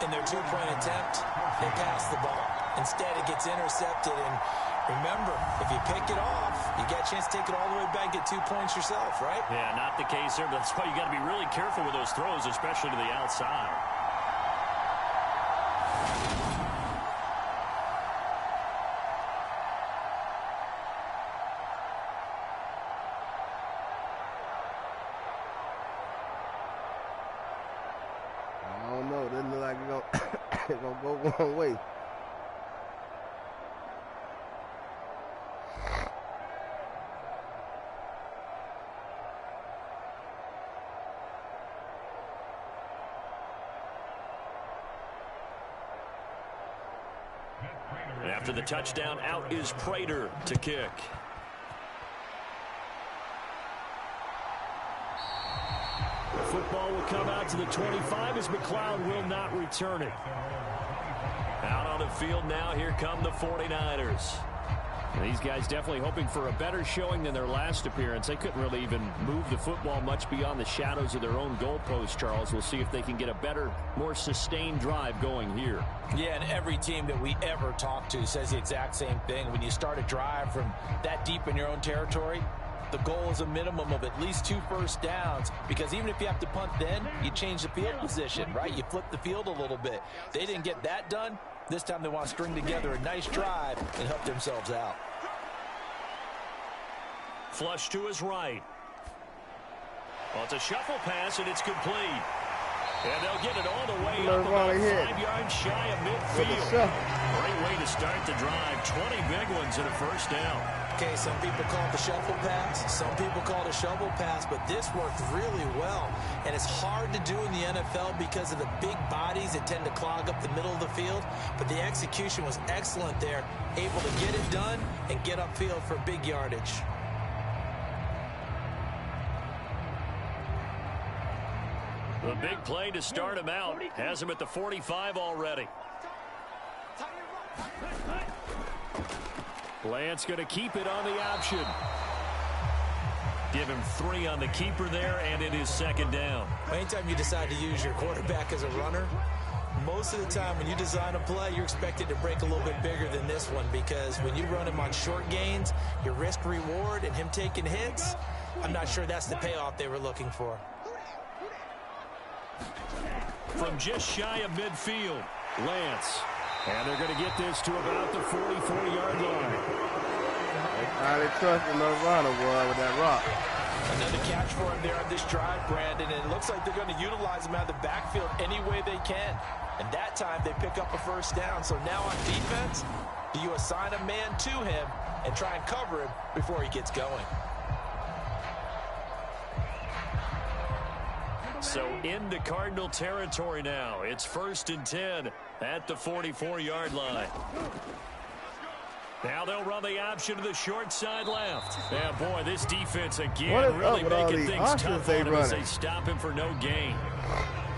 in their two-point attempt, they pass the ball. Instead, it gets intercepted. And remember, if you pick it off, you get a chance to take it all the way back, get 2 points yourself, right? Yeah, not the case there, but that's why you got to be really careful with those throws, especially to the outside. I don't know. This look like it's gonna go one way. After the touchdown, out is Prater to kick. The football will come out to the 25 as McLeod will not return it. Out on the field now, here come the 49ers. These guys definitely hoping for a better showing than their last appearance. They couldn't really even move the football much beyond the shadows of their own goalpost, Charles. We'll see if they can get a better, more sustained drive going here. Yeah, and every team that we ever talk to says the exact same thing. When you start a drive from that deep in your own territory, the goal is a minimum of at least 2 first downs, because even if you have to punt then, you change the field position, right? You flip the field a little bit. They didn't get that done. This time they want to string together a nice drive and help themselves out. Flush to his right. Well, it's a shuffle pass, and it's complete. And they'll get it all the way up about 5 yards shy of midfield. Great way to start the drive. 20 big ones and a first down. Okay, some people call it the shuffle pass. Some people call it a shovel pass, but this worked really well. And it's hard to do in the NFL because of the big bodies that tend to clog up the middle of the field. But the execution was excellent there. Able to get it done and get upfield for big yardage. The big play to start him out. Has him at the 45 already. Lance going to keep it on the option. Give him 3 on the keeper there, and it is second down. Anytime you decide to use your quarterback as a runner, most of the time when you design a play, you're expected to break a little bit bigger than this one, because when you run him on short gains, your risk reward and him taking hits, I'm not sure that's the payoff they were looking for. From just shy of midfield, Lance. And they're going to get this to about the 44-yard line. They finally trusted Nirvana boy with that rock. Another catch for him there on this drive, Brandon, and it looks like they're going to utilize him out of the backfield any way they can. And that time they pick up a first down. So now on defense, do you assign a man to him and try and cover him before he gets going? So into Cardinal territory now. It's 1st and 10 at the 44-yard line. Now they'll run the option to the short side left. Yeah, boy, this defense again really making things tough on him as they stop him for no gain.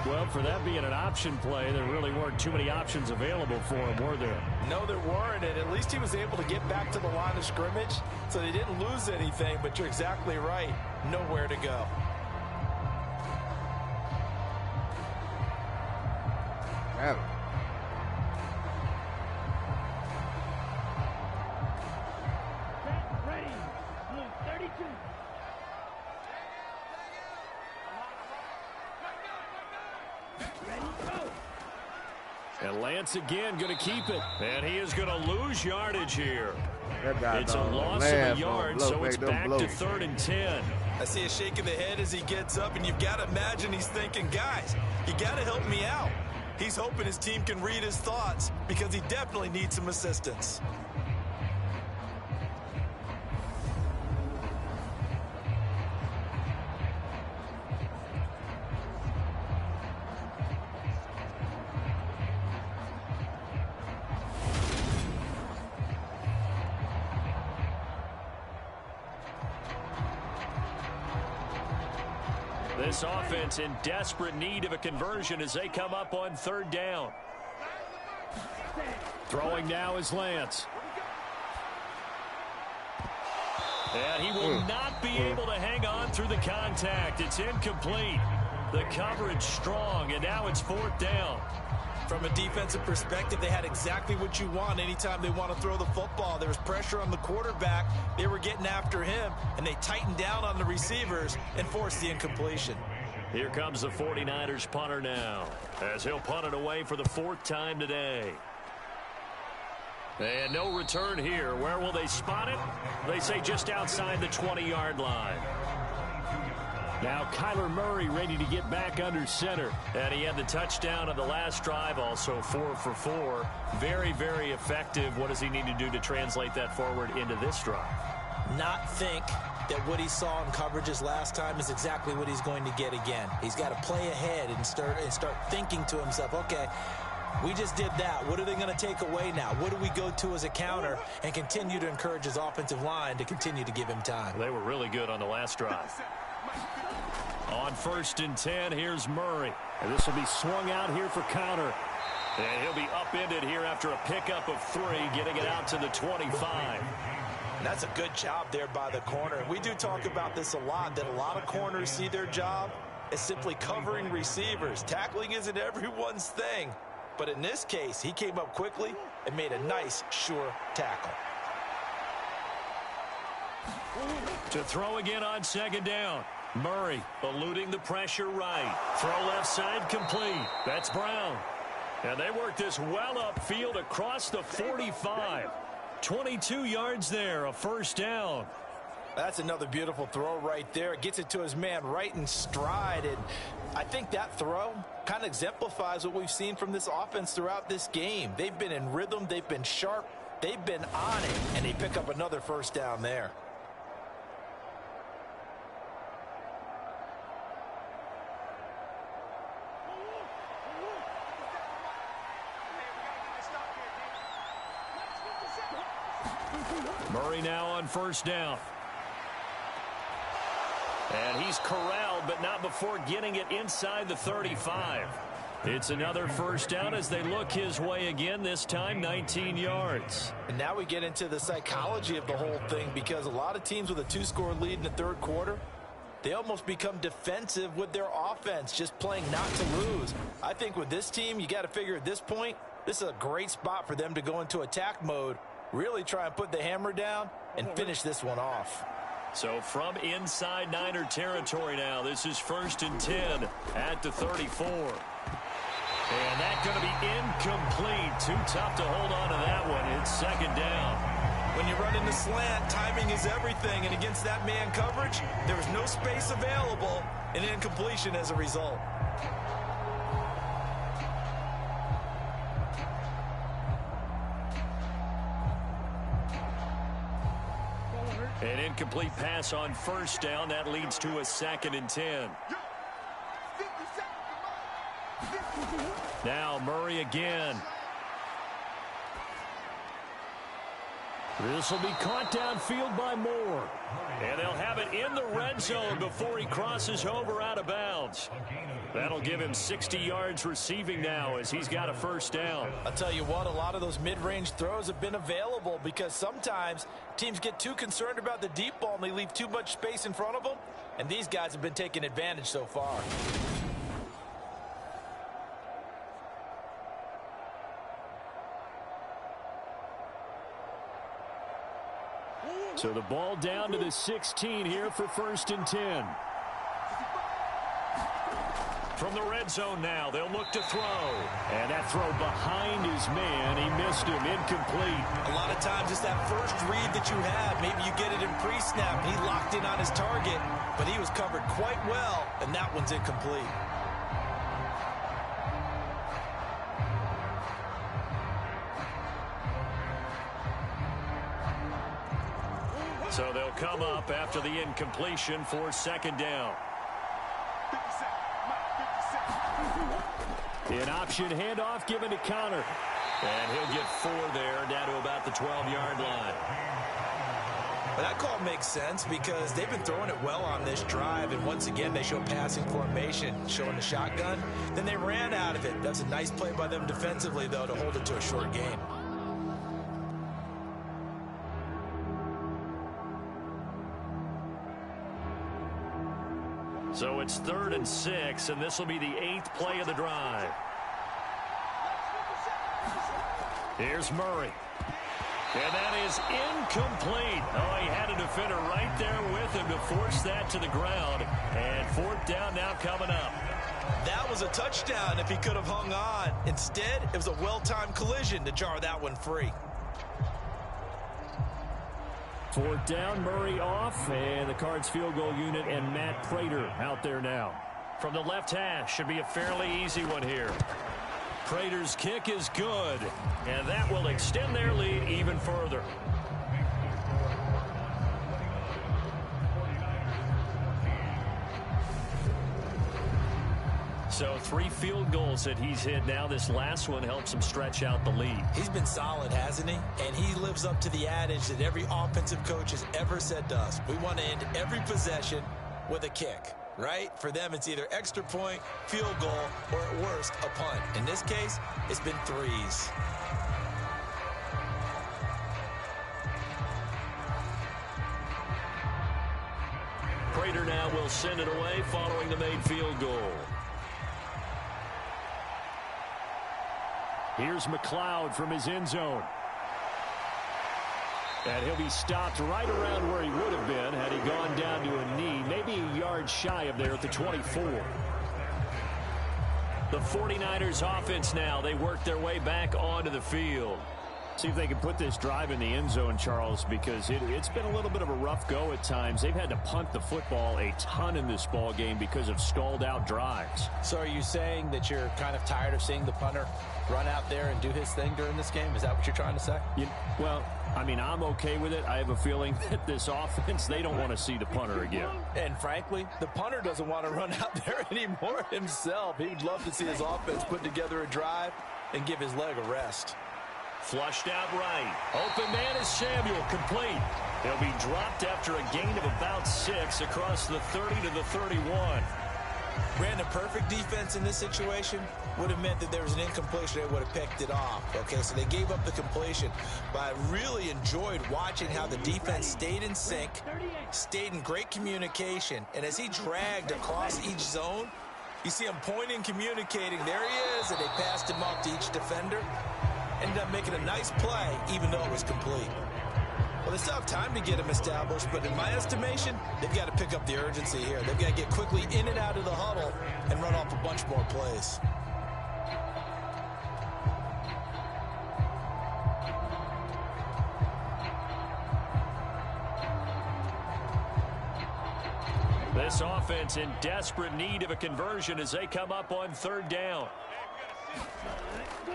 Well, for that being an option play, there really weren't too many options available for him, were there? No, there weren't, and at least he was able to get back to the line of scrimmage, so they didn't lose anything, but you're exactly right. Nowhere to go. Damn. And Lance again going to keep it. And he is going to lose yardage here. It's a loss of a yard, so it's back to 3rd and 10. I see a shake of the head as he gets up, and you've got to imagine he's thinking, guys, you got to help me out. He's hoping his team can read his thoughts because he definitely needs some assistance. This offense in desperate need of a conversion as they come up on 3rd down. Throwing now is Lance. And he will not be able to hang on through the contact. It's incomplete. The coverage strong, and now it's 4th down. From a defensive perspective, they had exactly what you want anytime they want to throw the football. There was pressure on the quarterback. They were getting after him, and they tightened down on the receivers and forced the incompletion. Here comes the 49ers punter now, as he'll punt it away for the 4th time today. And no return here. Where will they spot it? They say just outside the 20-yard line. Now Kyler Murray ready to get back under center. And he had the touchdown on the last drive, also 4 for 4. Very, very effective. What does he need to do to translate that forward into this drive? Not think that what he saw in coverages last time is exactly what he's going to get again. He's got to play ahead and start thinking to himself, okay, we just did that. What are they going to take away now? What do we go to as a counter? And continue to encourage his offensive line to continue to give him time. They were really good on the last drive. On 1st and 10, here's Murray. And this will be swung out here for counter. And he'll be upended here after a pickup of 3, getting it out to the 25. And that's a good job there by the corner. We do talk about this a lot, that a lot of corners see their job as simply covering receivers. Tackling isn't everyone's thing. But in this case, he came up quickly and made a nice, sure tackle. To throw again on 2nd down. Murray eluding the pressure right. Throw left side complete. That's Brown. And they work this well upfield across the 45. 22 yards there, a 1st down. That's another beautiful throw right there. Gets it to his man right in stride. And I think that throw kind of exemplifies what we've seen from this offense throughout this game. They've been in rhythm. They've been sharp. They've been on it. And they pick up another 1st down there. Murray now on 1st down. And he's corralled, but not before getting it inside the 35. It's another 1st down as they look his way again, this time 19 yards. And now we get into the psychology of the whole thing, because a lot of teams with a 2-score lead in the 3rd quarter, they almost become defensive with their offense, just playing not to lose. I think with this team, you got to figure at this point, this is a great spot for them to go into attack mode, really try and put the hammer down and finish this one off. So from inside Niner territory now, this is 1st and 10 at the 34. And that's going to be incomplete. Too tough to hold on to that one. It's 2nd down. When you run in the slant, timing is everything. And against that man coverage, there was no space available, and incompletion as a result. An incomplete pass on 1st down. That leads to a 2nd and 10. Now Murray again. This will be caught downfield by Moore. And they'll have it in the red zone before he crosses over out of bounds. That'll give him 60 yards receiving now as he's got a 1st down. I'll tell you what, a lot of those mid-range throws have been available because sometimes teams get too concerned about the deep ball and they leave too much space in front of them. And these guys have been taking advantage so far. So the ball down to the 16 here for 1st and 10. From the red zone now, they'll look to throw. And that throw behind his man. He missed him. Incomplete. A lot of times it's that first read that you have. Maybe you get it in pre-snap. He locked in on his target, but he was covered quite well, and that one's incomplete. So they'll come up after the incompletion for second down. An option handoff given to Connor. And he'll get 4 there, down to about the 12-yard line. But that call makes sense because they've been throwing it well on this drive, and once again they show passing formation, showing the shotgun. Then they ran out of it. That's a nice play by them defensively, though, to hold it to a short game. So it's 3rd and 6, and this will be the 8th play of the drive. Here's Murray. And that is incomplete. Oh, he had a defender right there with him to force that to the ground. And 4th down now coming up. That was a touchdown if he could have hung on. Instead, it was a well-timed collision to jar that one free. 4th down, Murray off, and the Cards field goal unit and Matt Prater out there now. From the left hash, should be a fairly easy one here. Prater's kick is good, and that will extend their lead even further. So 3 field goals that he's hit now. This last one helps him stretch out the lead. He's been solid, hasn't he? And he lives up to the adage that every offensive coach has ever said to us. We want to end every possession with a kick, right? For them, it's either extra point, field goal, or at worst, a punt. In this case, it's been 3s. Prater now will send it away following the made field goal. Here's McLeod from his end zone. And he'll be stopped right around where he would have been had he gone down to a knee, maybe a yard shy of there at the 24. The 49ers offense now, they work their way back onto the field. See if they can put this drive in the end zone, Charles, because it's been a little bit of a rough go at times. They've had to punt the football a ton in this ball game because of stalled-out drives. So are you saying that you're kind of tired of seeing the punter run out there and do his thing during this game? Is that what you're trying to say? Well, I mean, I'm okay with it. I have a feeling that this offense, they don't want to see the punter again. And frankly, the punter doesn't want to run out there anymore himself. He would love to see his offense put together a drive and give his leg a rest. Flushed out right. Open man is Samuel, complete. He'll be dropped after a gain of about 6 across the 30 to the 31. Brandon, perfect defense in this situation would have meant that there was an incompletion. They would have picked it off. Okay, so they gave up the completion. But I really enjoyed watching how the defense stayed in sync, stayed in great communication. And as he dragged across each zone, you see him pointing, communicating. There he is, and they passed him off to each defender. Ended up making a nice play, even though it was complete. Well, they still have time to get him established, but in my estimation, they've got to pick up the urgency here. They've got to get quickly in and out of the huddle and run off a bunch more plays. This offense in desperate need of a conversion as they come up on 3rd down.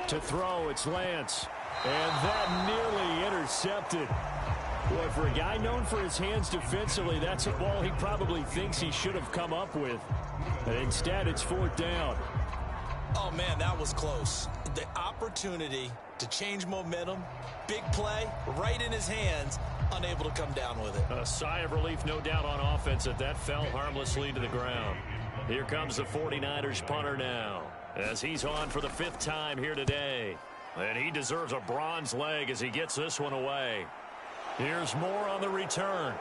To throw, it's Lance. And that nearly intercepted. Boy, for a guy known for his hands defensively, that's a ball he probably thinks he should have come up with. But instead, it's 4th down. Oh, man, that was close. The opportunity to change momentum, big play, right in his hands, unable to come down with it. A sigh of relief, no doubt, on offense that fell harmlessly to the ground. Here comes the 49ers punter now, as he's on for the 5th time here today. And he deserves a bronze leg as he gets this one away. Here's more on the return.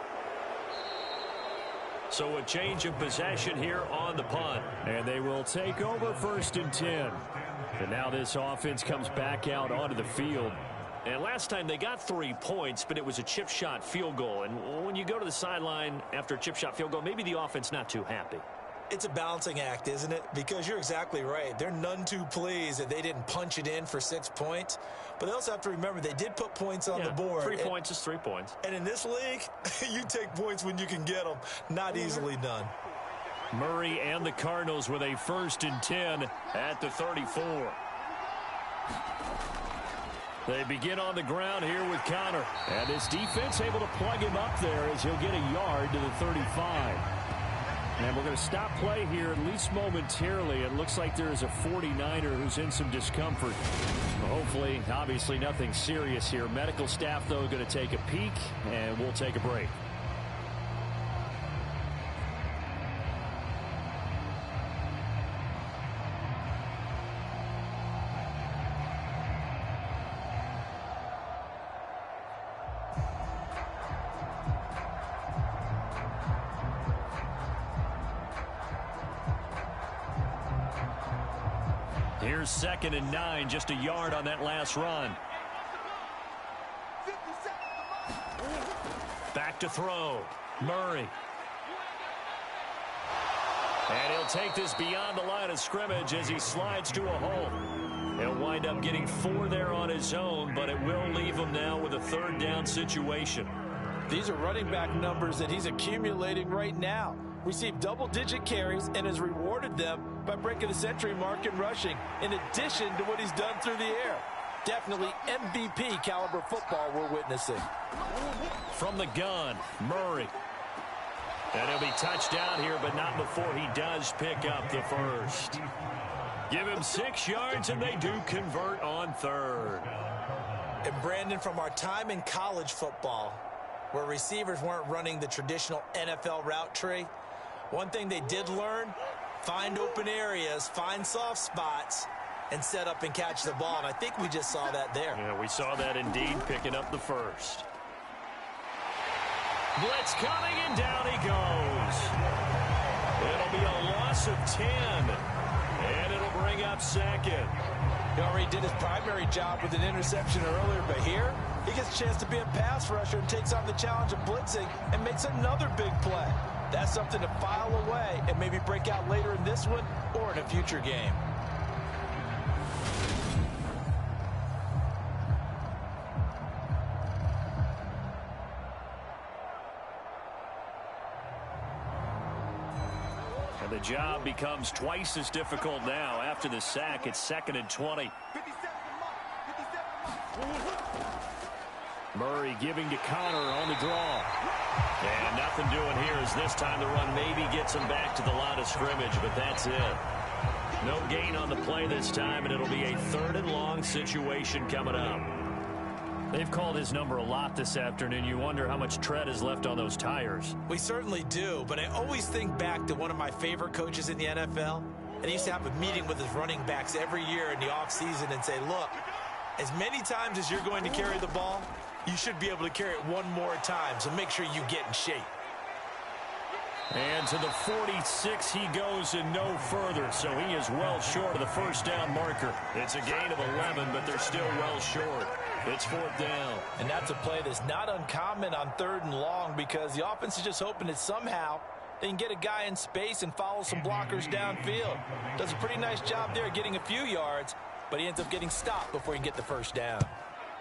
So a change of possession here on the punt. And they will take over 1st and 10. And now this offense comes back out onto the field. And last time they got 3 points, but it was a chip shot field goal. And when you go to the sideline after a chip shot field goal, maybe the offense not too happy. It's a balancing act, isn't it? Because you're exactly right. They're none too pleased that they didn't punch it in for 6 points. But they also have to remember they did put points on the board. 3 points is 3 points. And in this league, you take points when you can get them. Not easily done. Murray and the Cardinals with a 1st and 10 at the 34. They begin on the ground here with Connor. And this defense able to plug him up there as he'll get a yard to the 35. And we're going to stop play here at least momentarily. It looks like there is a 49er who's in some discomfort. Hopefully, obviously nothing serious here. Medical staff, though, going to take a peek, and we'll take a break. Here's 2nd and 9, just a yard on that last run. Back to throw. Murray. And he'll take this beyond the line of scrimmage as he slides to a hole. He'll wind up getting 4 there on his own, but it will leave him now with a 3rd down situation. These are running back numbers that he's accumulating right now. Received double-digit carries and has rewarded them by breaking the century mark in rushing, in addition to what he's done through the air. Definitely MVP caliber football we're witnessing. From the gun, Murray. And he'll be touched down here, but not before he does pick up the 1st. Give him 6 yards, and they do convert on 3rd. And Brandon, from our time in college football, where receivers weren't running the traditional NFL route tree, one thing they did learn, find open areas, find soft spots, and set up and catch the ball. And I think we just saw that there. Yeah, we saw that indeed, picking up the 1st. Blitz coming, and down he goes. It'll be a loss of 10, and it'll bring up 2nd. He already did his primary job with an interception earlier, but here he gets a chance to be a pass rusher and takes on the challenge of blitzing and makes another big play. That's something to file away and maybe break out later in this one or in a future game. And the job becomes twice as difficult now. After the sack, it's 2nd and 20. Murray giving to Connor on the draw. And nothing doing here as this time the run maybe gets him back to the line of scrimmage, but that's it. No gain on the play this time, and it'll be a 3rd and long situation coming up. They've called his number a lot this afternoon. You wonder how much tread is left on those tires. We certainly do, but I always think back to one of my favorite coaches in the NFL, and he used to have a meeting with his running backs every year in the offseason and say, look, as many times as you're going to carry the ball, you should be able to carry it one more time, so make sure you get in shape. And to the 46 he goes and no further, so he is well short of the 1st down marker. It's a gain of 11, but they're still well short. It's 4th down. And that's a play that's not uncommon on 3rd and long because the offense is just hoping that somehow they can get a guy in space and follow some blockers downfield. Does a pretty nice job there getting a few yards, but he ends up getting stopped before he can get the 1st down.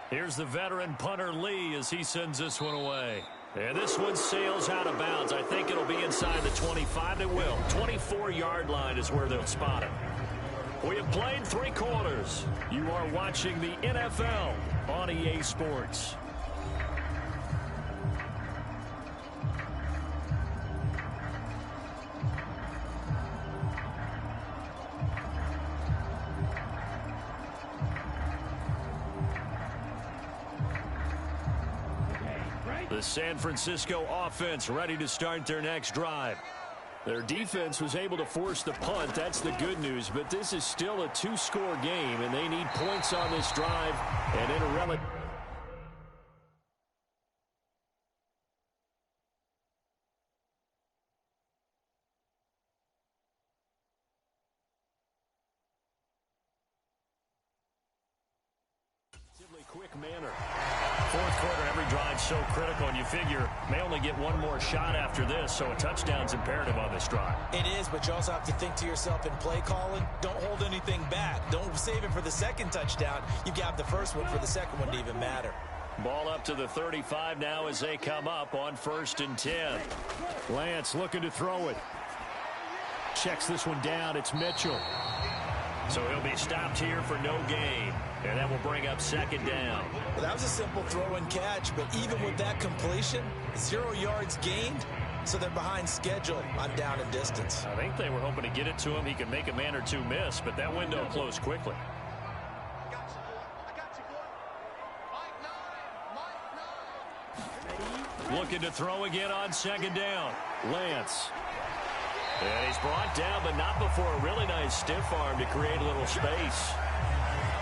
Here's the veteran punter Lee as he sends this one away. And this one sails out of bounds. I think it'll be inside the 25. It will. 24-yard line is where they'll spot it. We have played 3 quarters. You are watching the NFL on EA Sports. The San Francisco offense ready to start their next drive. Their defense was able to force the punt. That's the good news. But this is still a 2-score game, and they need points on this drive. And in a relative... quick manner. 4th quarter, every drive so critical, and you figure may only get one more shot after this, so a touchdown's imperative on this drive. It is, but you also have to think to yourself in play calling, don't hold anything back. Don't save it for the 2nd touchdown. You got the 1st one for the 2nd one to even matter. Ball up to the 35 now as they come up on 1st and 10. Lance looking to throw it. Checks this one down. It's Mitchell. So he'll be stopped here for no gain. And that will bring up second down. Well, that was a simple throw and catch, but even with that completion, 0 yards gained, so they're behind schedule on down and distance. I think they were hoping to get it to him. He could make a man or two miss, but that window closed quickly. Looking to throw again on second down. Lance. And he's brought down, but not before a really nice stiff arm to create a little space.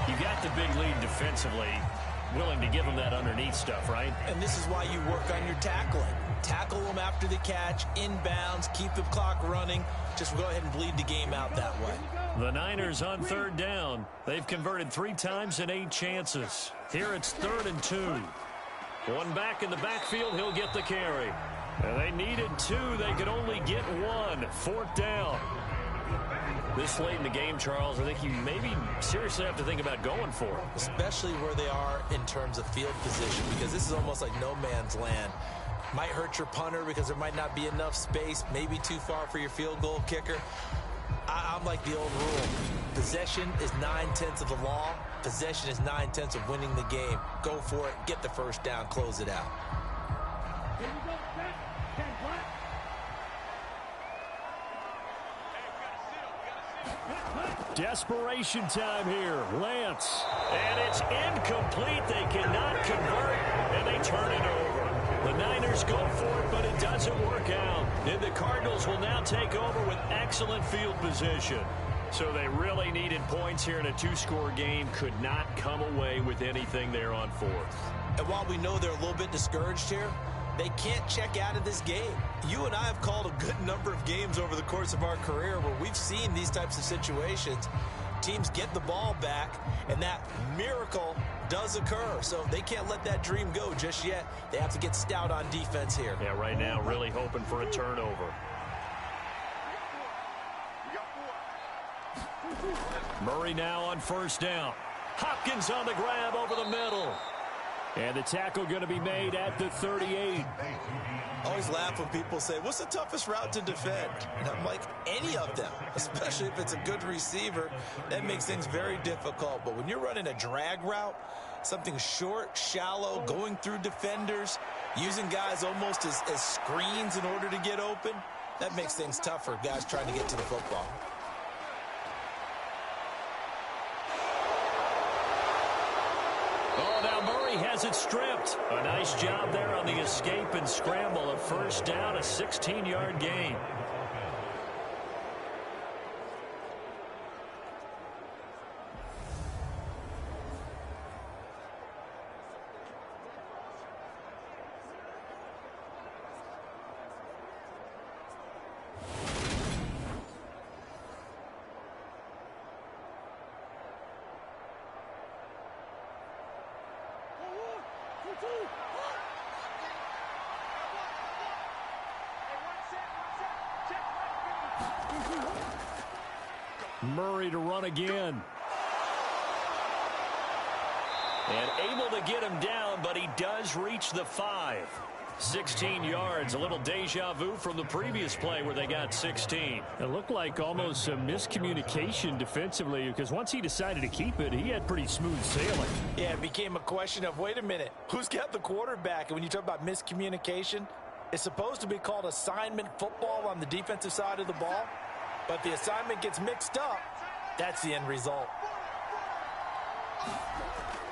You got the big lead defensively. Willing to give him that underneath stuff, right? And this is why you work on your tackling. Tackle them after the catch, inbounds, keep the clock running. Just go ahead and bleed the game out that way. The Niners on third down. They've converted 3 times in 8 chances. Here it's 3rd and 2. One back in the backfield, he'll get the carry. And they needed 2. They could only get 1. 4th down. This late in the game, Charles, I think you maybe seriously have to think about going for it. Especially where they are in terms of field position, because this is almost like no man's land. Might hurt your punter because there might not be enough space, maybe too far for your field goal kicker. I'm like the old rule. Possession is 9/10 of the law. Possession is 9/10 of winning the game. Go for it, get the first down, close it out. Desperation time here. Lance. And it's incomplete. They cannot convert, and they turn it over. The Niners go for it, but it doesn't work out. And the Cardinals will now take over with excellent field position. So they really needed points here in a 2-score game. Could not come away with anything there on 4th. And while we know they're a little bit discouraged here, they can't check out of this game. You and I have called a good number of games over the course of our career where we've seen these types of situations. Teams get the ball back, and that miracle does occur. So they can't let that dream go just yet. They have to get stout on defense here. Yeah, right now really hoping for a turnover. Murray now on 1st down. Hopkins on the grab over the middle. And the tackle going to be made at the 38. Always laugh when people say, what's the toughest route to defend? And I'm like, any of them, especially if it's a good receiver. That makes things very difficult. But when you're running a drag route, something short, shallow, going through defenders, using guys almost as screens in order to get open, that makes things tough for guys trying to get to the football. Oh, now Murray has it stripped. A nice job there on the escape and scramble. A 1st down, a 16-yard gain. Murray to run again. And able to get him down, but he does reach the 5. 16 yards, a little deja vu from the previous play where they got 16. It looked like almost a miscommunication defensively, because once he decided to keep it, he had pretty smooth sailing. Yeah, it became a question of, wait a minute, who's got the quarterback? And when you talk about miscommunication, it's supposed to be called assignment football on the defensive side of the ball. But the assignment gets mixed up. That's the end result.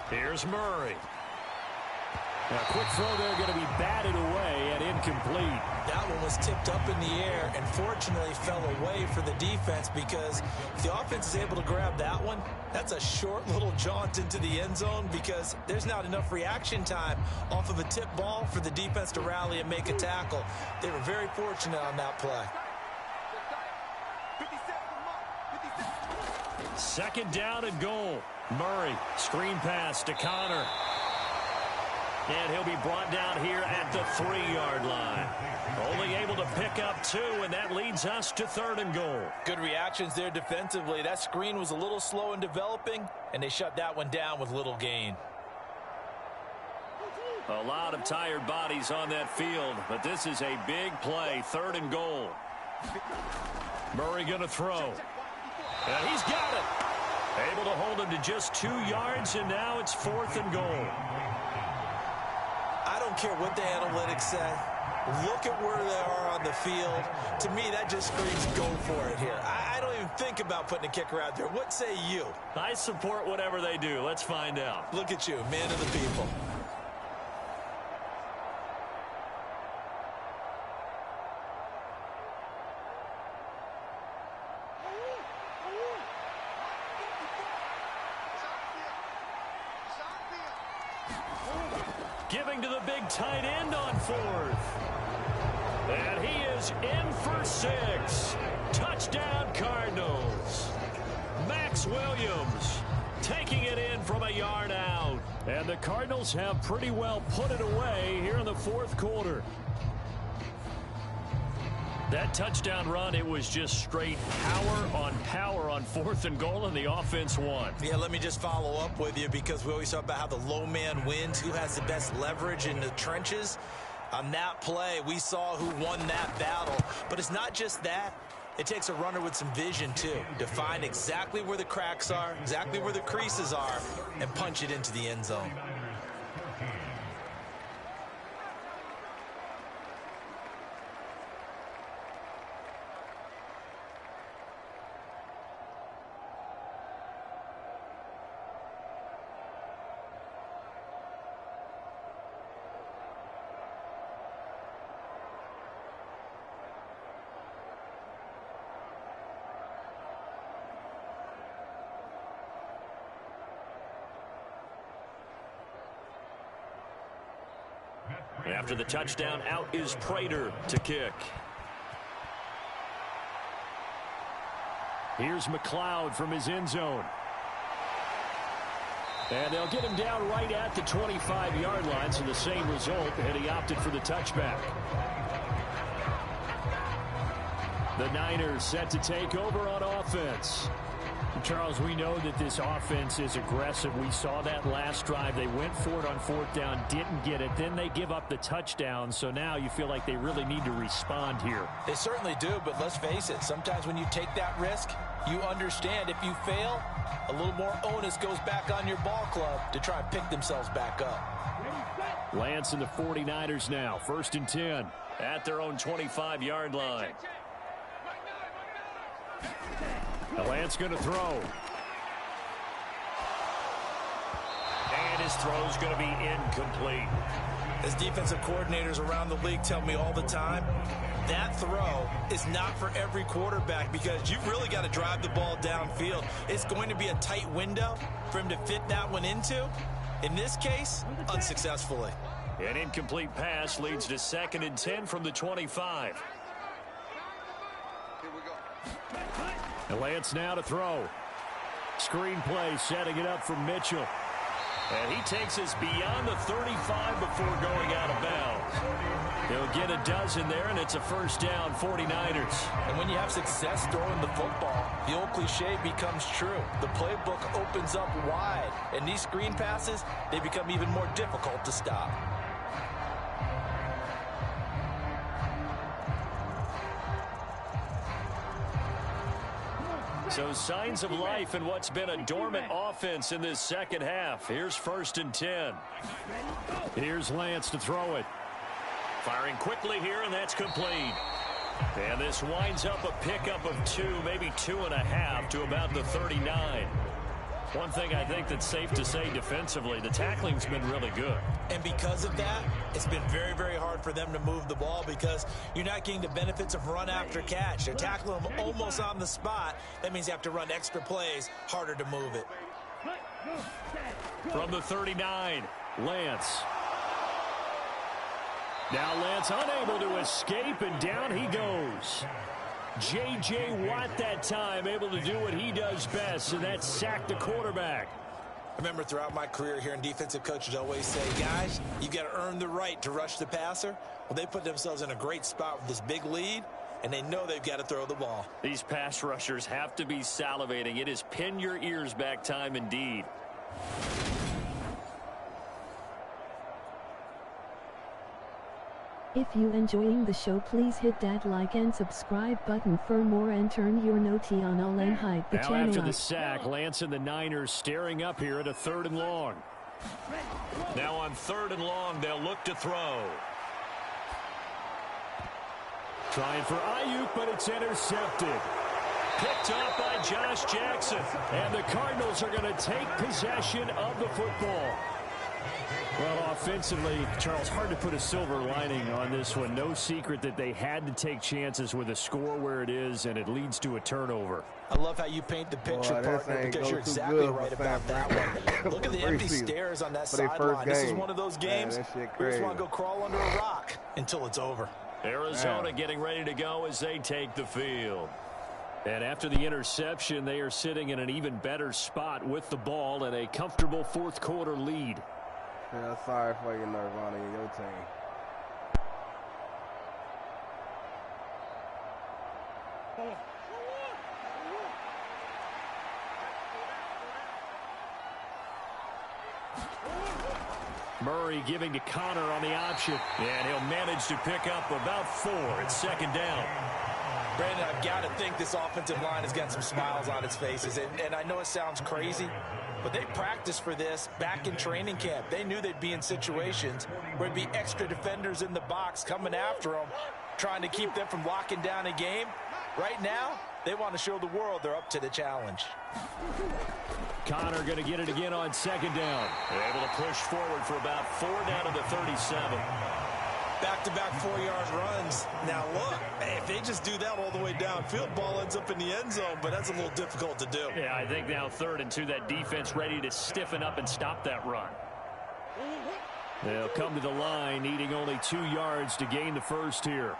Here's Murray. A quick throw there going to be batted away and incomplete. That one was tipped up in the air and fortunately fell away for the defense, because if the offense is able to grab that one, that's a short little jaunt into the end zone, because there's not enough reaction time off of a tip ball for the defense to rally and make a tackle. They were very fortunate on that play. 2nd down and goal. Murray, screen pass to Connor. And he'll be brought down here at the 3-yard line. Only able to pick up 2, and that leads us to 3rd and goal. Good reactions there defensively. That screen was a little slow in developing, and they shut that one down with little gain. A lot of tired bodies on that field, but this is a big play. 3rd and goal. Murray going to throw. And he's got it. Able to hold him to just 2 yards, and now it's 4th and goal. I don't care what the analytics say. Look at where they are on the field. To me, that just screams go for it here. I don't even think about putting a kicker out there. What say you? I support whatever they do. Let's find out. Look at you, man of the people. Giving to the big tight end on 4th. And he is in for 6. Touchdown, Cardinals. Max Williams taking it in from a yard out. And the Cardinals have pretty well put it away here in the 4th quarter. That touchdown run, it was just straight power on 4th and goal, and the offense won. Yeah, let me just follow up with you, because we always talk about how the low man wins, who has the best leverage in the trenches. On that play, we saw who won that battle. But it's not just that. It takes a runner with some vision, too, to find exactly where the cracks are, exactly where the creases are, and punch it into the end zone. After the touchdown, out is Prater to kick. Here's McLeod from his end zone. And they'll get him down right at the 25-yard line, so the same result, and he opted for the touchback. The Niners set to take over on offense. Charles, we know that this offense is aggressive. We saw that last drive. They went for it on 4th down, didn't get it. Then they give up the touchdown. So now you feel like they really need to respond here. They certainly do, but let's face it. Sometimes when you take that risk, you understand if you fail, a little more onus goes back on your ball club to try and pick themselves back up. Lance and the 49ers now. 1st and 10 at their own 25-yard line. Lance going to throw. And his throw's going to be incomplete. As defensive coordinators around the league tell me all the time, that throw is not for every quarterback, because you've really got to drive the ball downfield. It's going to be a tight window for him to fit that one into. In this case, unsuccessfully. An incomplete pass leads to 2nd and 10 from the 25. Lance now to throw. Screen play, setting it up for Mitchell. And he takes us beyond the 35 before going out of bounds. He'll get a dozen there, and it's a 1st down, 49ers. And when you have success throwing the football, the old cliche becomes true. The playbook opens up wide, and these screen passes, they become even more difficult to stop. So signs of life in what's been a dormant offense in this 2nd half. Here's 1st and 10. Here's Lance to throw it. Firing quickly here, and that's complete. And this winds up a pickup of 2, maybe 2.5 to about the 39. One thing I think that's safe to say defensively, the tackling's been really good. And because of that, it's been very, very hard for them to move the ball, because you're not getting the benefits of run after catch. They're tackling them almost on the spot. That means you have to run extra plays, harder to move it. From the 39, Lance. Now Lance unable to escape, and down he goes. J.J. Watt that time able to do what he does best, and that's sack the quarterback. I remember throughout my career here in defensive coaches always say, guys, you got to earn the right to rush the passer. Well, they put themselves in a great spot with this big lead, and they know they've got to throw the ball. These pass rushers have to be salivating. It is pin your ears back time indeed. If you enjoying the show, please hit that like and subscribe button for more and turn your noti on all and hype the channel after up. the sack, Lance and the Niners staring up here at a 3rd and long. Now on 3rd and long, they'll look to throw. Trying for Ayuk, but it's intercepted. Picked up by Josh Jackson. And the Cardinals are going to take possession of the football. Well, offensively, Charles, hard to put a silver lining on this one. No secret that they had to take chances with a score where it is, and it leads to a turnover. I love how you paint the picture, partner, because you're exactly right about that one. Look at the empty stairs on that sideline. This is one of those games where you just want to go crawl under a rock until it's over. Arizona getting ready to go as they take the field. And after the interception, they are sitting in an even better spot with the ball and a comfortable 4th quarter lead. Yeah, sorry for your Nirvana and your team. Murray giving to Connor on the option. And he'll manage to pick up about 4. It's 2nd down. Brandon, I've got to think this offensive line has got some smiles on its faces. And I know it sounds crazy, but they practiced for this back in training camp. They knew they'd be in situations where there'd be extra defenders in the box coming after them, trying to keep them from locking down a game. Right now, they want to show the world they're up to the challenge. Connor going to get it again on 2nd down. They're able to push forward for about 4 down to the 37. Back-to-back 4-yard runs. Now, look, if they just do that all the way downfield, ball ends up in the end zone, but that's a little difficult to do. Yeah, I think now 3rd and 2, that defense ready to stiffen up and stop that run. They'll come to the line, needing only 2 yards to gain the first here.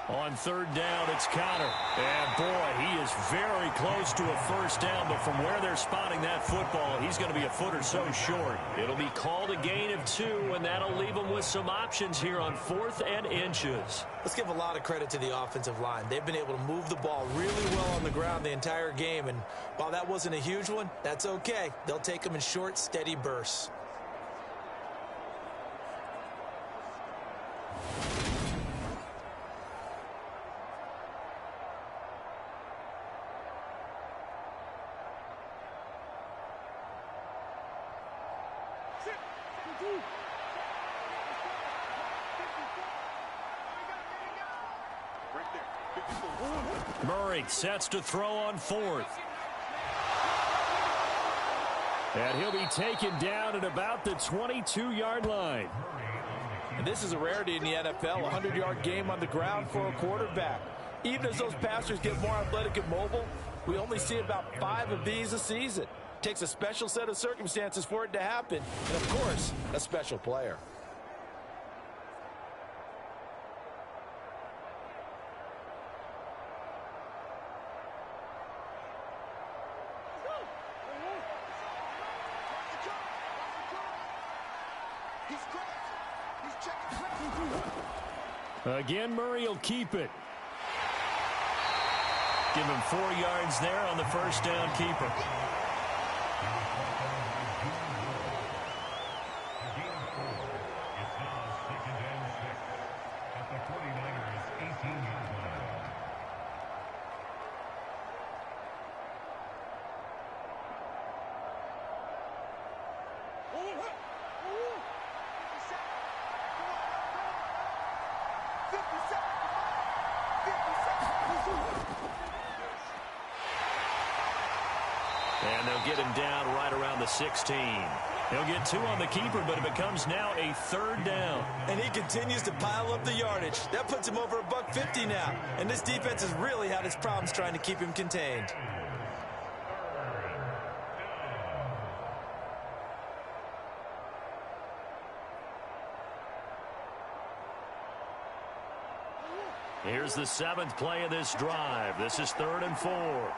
On 3rd down, it's Connor. And, boy, he is very close to a first down, but from where they're spotting that football, he's going to be a foot or so short. It'll be called a gain of 2, and that'll leave them with some options here on 4th and inches. Let's give a lot of credit to the offensive line. They've been able to move the ball really well on the ground the entire game, and while that wasn't a huge one, that's okay. They'll take them in short, steady bursts. Murray sets to throw on 4th. And he'll be taken down at about the 22-yard line. And this is a rarity in the NFL, a 100-yard game on the ground for a quarterback. Even as those passers get more athletic and mobile, we only see about 5 of these a season. It takes a special set of circumstances for it to happen, and, of course, a special player. Again, Murray will keep it. Give him 4 yards there on the first down keeper. And they'll get him down right around the 16. He'll get 2 on the keeper, but it becomes now a 3rd down. And he continues to pile up the yardage. That puts him over $150 now. And this defense has really had its problems trying to keep him contained. Here's the 7th play of this drive. This is 3rd and 4.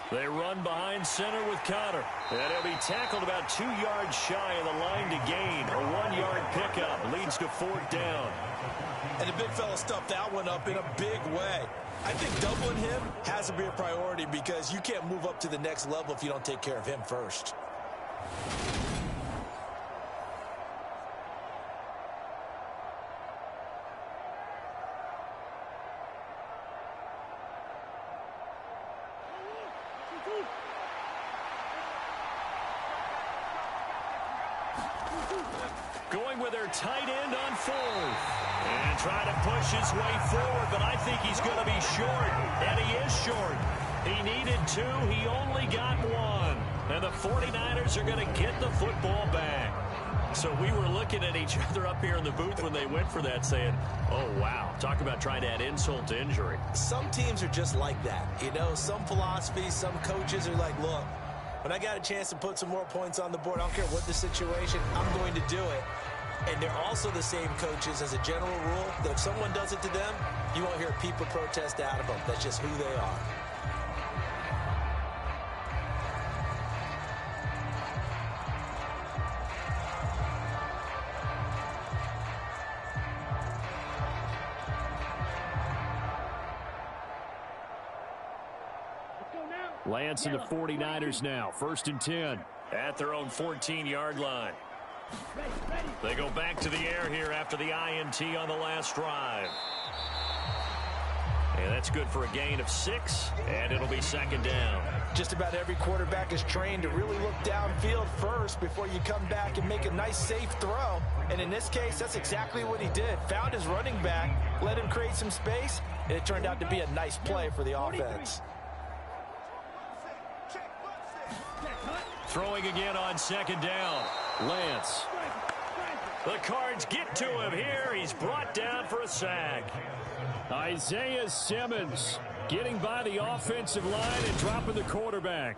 They run behind center with Connor. And he'll be tackled about 2 yards shy of the line to gain. A 1-yard pickup leads to 4th down. And the big fella stuffed that one up in a big way. I think doubling him has to be a priority because you can't move up to the next level if you don't take care of him first. Going with their tight end on fourth. And trying to push his way forward, but I think he's going to be short. And he is short. He needed 2. He only got 1. And the 49ers are going to get the football back. So we were looking at each other up here in the booth when they went for that saying, oh, wow, talk about trying to add insult to injury. Some teams are just like that. You know, some philosophies, some coaches are like, look, when I got a chance to put some more points on the board, I don't care what the situation, I'm going to do it. And they're also the same coaches as a general rule that if someone does it to them, you won't hear people protest out of them. That's just who they are. Lance and the 49ers now. 1st and 10 at their own 14-yard line. They go back to the air here after the INT on the last drive. And that's good for a gain of 6, and it'll be 2nd down. Just about every quarterback is trained to really look downfield first before you come back and make a nice, safe throw. And in this case, that's exactly what he did. Found his running back, let him create some space, and it turned out to be a nice play for the offense. Throwing again on 2nd down. Lance. The Cards get to him here. He's brought down for a sack. Isaiah Simmons getting by the offensive line and dropping the quarterback.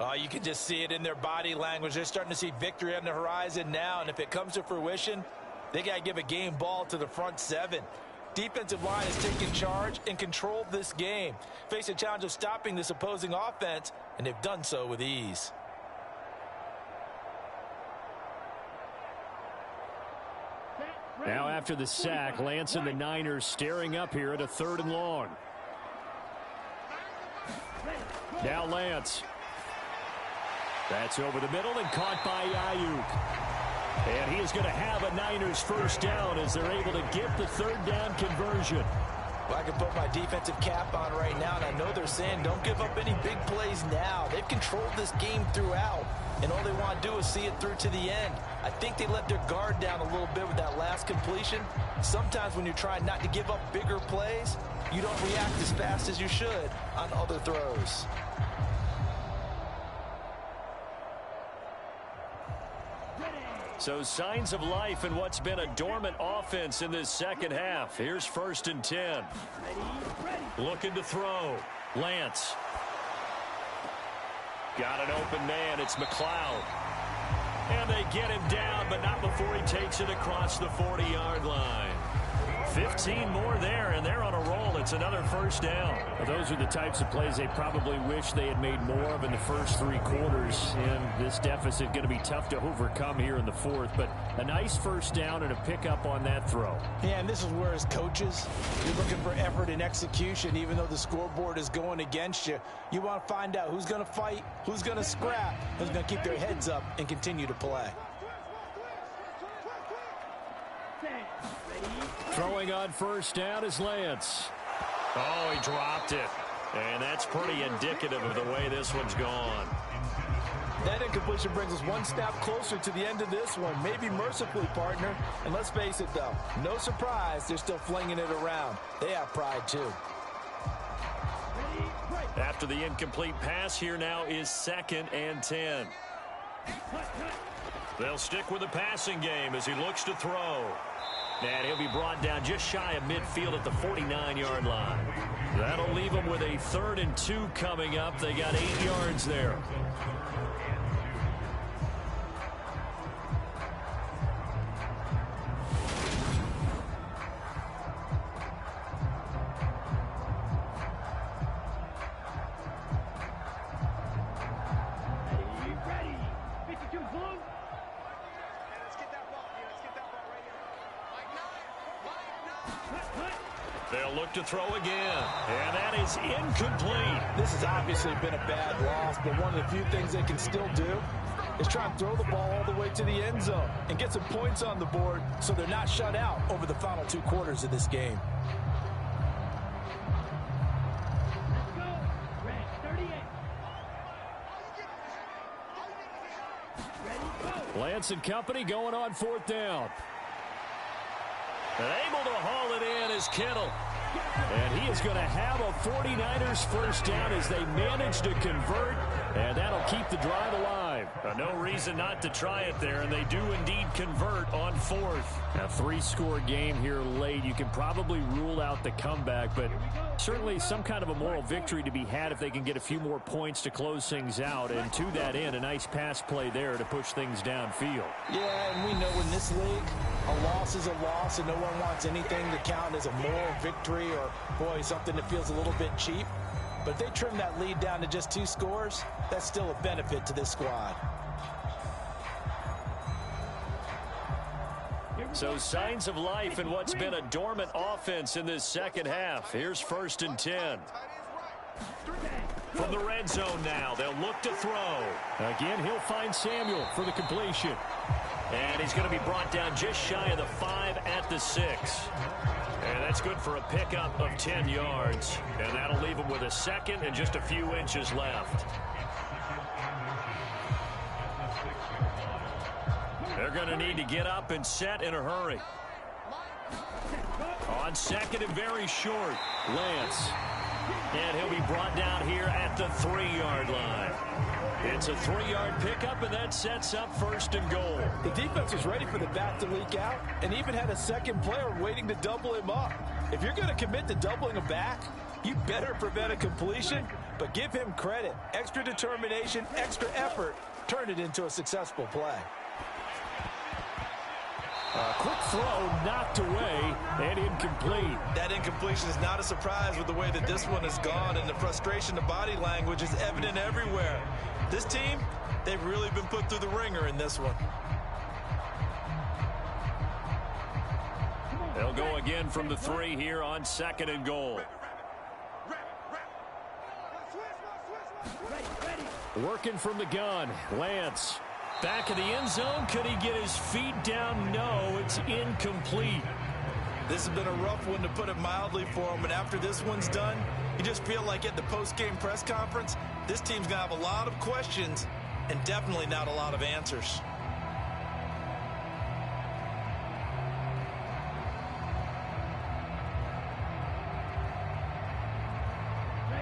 Oh, you can just see it in their body language. They're starting to see victory on the horizon now, and if it comes to fruition, they got to give a game ball to the front 7. Defensive line has taken charge and controlled this game. Face a challenge of stopping this opposing offense, and they've done so with ease. Now after the sack, Lance and the Niners staring up here at a 3rd and long. Now Lance. That's over the middle and caught by Ayuk. And he is going to have a Niners 1st down as they're able to get the 3rd down conversion. Well, I can put my defensive cap on right now, and I know they're saying don't give up any big plays now. They've controlled this game throughout, and all they want to do is see it through to the end. I think they let their guard down a little bit with that last completion. Sometimes when you're trying not to give up bigger plays, you don't react as fast as you should on other throws. So signs of life in what's been a dormant offense in this 2nd half. Here's 1st and 10. Looking to throw. Lance. Got an open man. It's McLeod. And they get him down, but not before he takes it across the 40-yard line. 15 more there, and they're on a roll. It's another 1st down. Well, those are the types of plays they probably wish they had made more of in the first 3 quarters. And this deficit going to be tough to overcome here in the 4th. But a nice 1st down and a pickup on that throw. Yeah, and this is where, as coaches, you're looking for effort and execution. Even though the scoreboard is going against you, you want to find out who's going to fight, who's going to scrap, who's going to keep their heads up and continue to play. Throwing on 1st down is Lance. Oh, he dropped it. And that's pretty indicative of the way this one's gone. That incompletion brings us one step closer to the end of this one. Maybe mercifully, partner. And let's face it, though, no surprise, they're still flinging it around. They have pride, too. After the incomplete pass, here now is 2nd and 10. They'll stick with the passing game as he looks to throw. And he'll be brought down just shy of midfield at the 49-yard line. That'll leave them with a 3rd and 2 coming up. They got 8 yards there. They'll look to throw again. And is incomplete. This has obviously been a bad loss, but one of the few things they can still do is try and throw the ball all the way to the end zone and get some points on the board so they're not shut out over the final 2 quarters of this game. Lance and company going on 4th down. And able to haul it in is Kittle. And he is going to have a 49ers first down as they manage to convert, and that'll keep the drive alive. No reason not to try it there, and they do indeed convert on 4th. A 3-score game here late. You can probably rule out the comeback, but certainly some kind of a moral victory to be had if they can get a few more points to close things out. And to that end, a nice pass play there to push things downfield. Yeah, and we know in this league, a loss is a loss, and no one wants anything to count as a moral victory or, boy, something that feels a little bit cheap. But if they trim that lead down to just 2 scores, that's still a benefit to this squad. So signs of life in what's been a dormant offense in this second half. Here's 1st and 10. From the red zone now, they'll look to throw. Again, he'll find Samuel for the completion. And he's going to be brought down just shy of the 5 at the 6. And that's good for a pickup of 10 yards. And that'll leave him with a 2nd and just a few inches left. They're going to need to get up and set in a hurry. On 2nd and very short, Lance. And he'll be brought down here at the 3-yard line. It's a 3-yard pickup, and that sets up 1st and goal. The defense was ready for the back to leak out and even had a second player waiting to double him up. If you're going to commit to doubling a back, you better prevent a completion, but give him credit. Extra determination, extra effort turned it into a successful play. A quick throw knocked away and incomplete. That incompletion is not a surprise with the way that this one has gone, and the frustration, the body language is evident everywhere. This team, they've really been put through the ringer in this one. They'll go again from the 3 here on 2nd and goal. Working from the gun, Lance. Back of the end zone. Could he get his feet down? No, it's incomplete. This has been a rough one, to put it mildly, for him. And after this one's done, you just feel like at the post-game press conference, this team's going to have a lot of questions and definitely not a lot of answers.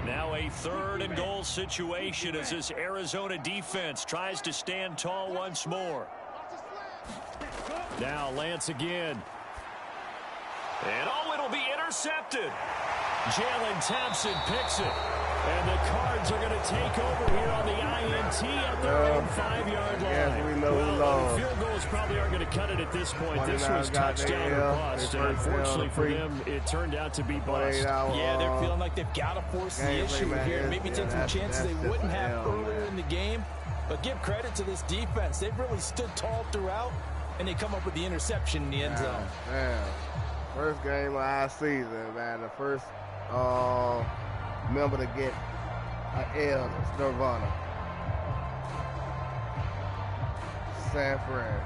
Now a 3rd and goal situation as this Arizona defense tries to stand tall once more. Now Lance again. And oh, it'll be intercepted. Jalen Thompson picks it. And the Cards are going to take over here on the INT at their own 5-yard line. Yes, we know we well, lost. field goals probably aren't going to cut it at this point. This was touchdown or bust. And unfortunately for them, it turned out to be bust. Yeah, they're feeling like they've got to force the issue here. Maybe take some chances they wouldn't have earlier in the game. But give credit to this defense. They've really stood tall throughout, and they come up with the interception in the end zone. Man. First game of our season, man. The first member to get an L is Nirvana. San Fran.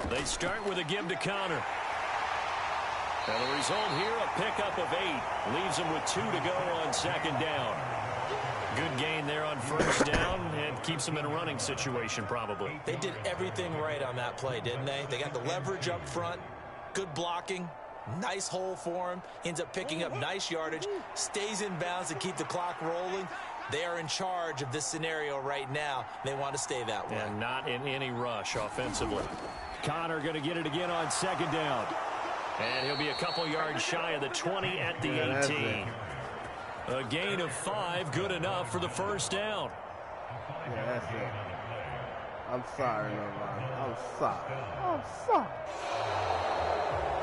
They start with a give to Connor. And the result here, a pickup of 8. Leaves them with 2 to go on 2nd down. Good gain there on 1st down and keeps them in a running situation probably. They did everything right on that play, didn't they? They got the leverage up front, good blocking, nice hole for him, ends up picking up nice yardage, stays in bounds to keep the clock rolling. They are in charge of this scenario right now. They want to stay that way. And not in any rush offensively. Connor going to get it again on 2nd down. And he'll be a couple yards shy of the 20 at the 18. A gain of 5, good enough for the 1st down. Yeah, that's it. I'm sorry, Nirvana. I'm sorry. I'm sorry.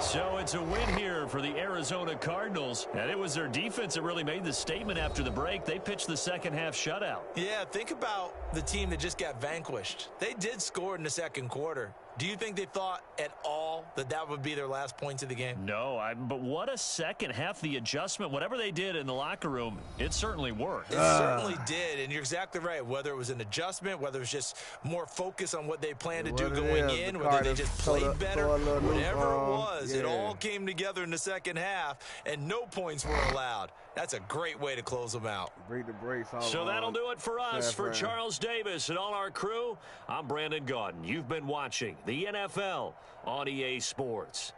So it's a win here for the Arizona Cardinals, and it was their defense that really made the statement after the break. They pitched the second half shutout. Yeah, think about the team that just got vanquished. They did score in the second quarter. Do you think they thought at all that that would be their last points of the game? No, but what a second half. The adjustment, whatever they did in the locker room, it certainly worked. It certainly did, and you're exactly right. Whether it was an adjustment, whether it was just more focus on what they planned to do going in, whether they just played better, whatever it was, it all came together in the second half, and no points were allowed. That's a great way to close them out. Break the brakes. So that'll do it for us. For Charles Davis and all our crew, I'm Brandon Gaudin. You've been watching the NFL on EA Sports.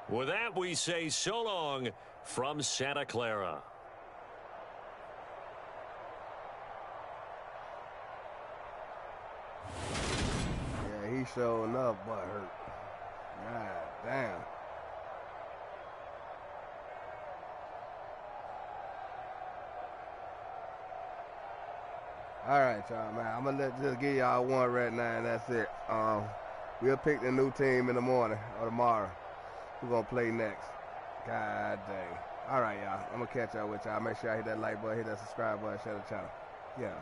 With that, we say so long from Santa Clara. Yeah, he showing up, but hurt. God damn. All right, y'all, man. I'm gonna just give y'all one right now, and that's it. We'll pick the new team in the morning or tomorrow. We're gonna play next. God dang. All right, y'all. I'm gonna catch y'all with y'all. Make sure y'all hit that like button, hit that subscribe button, share the channel. Yeah.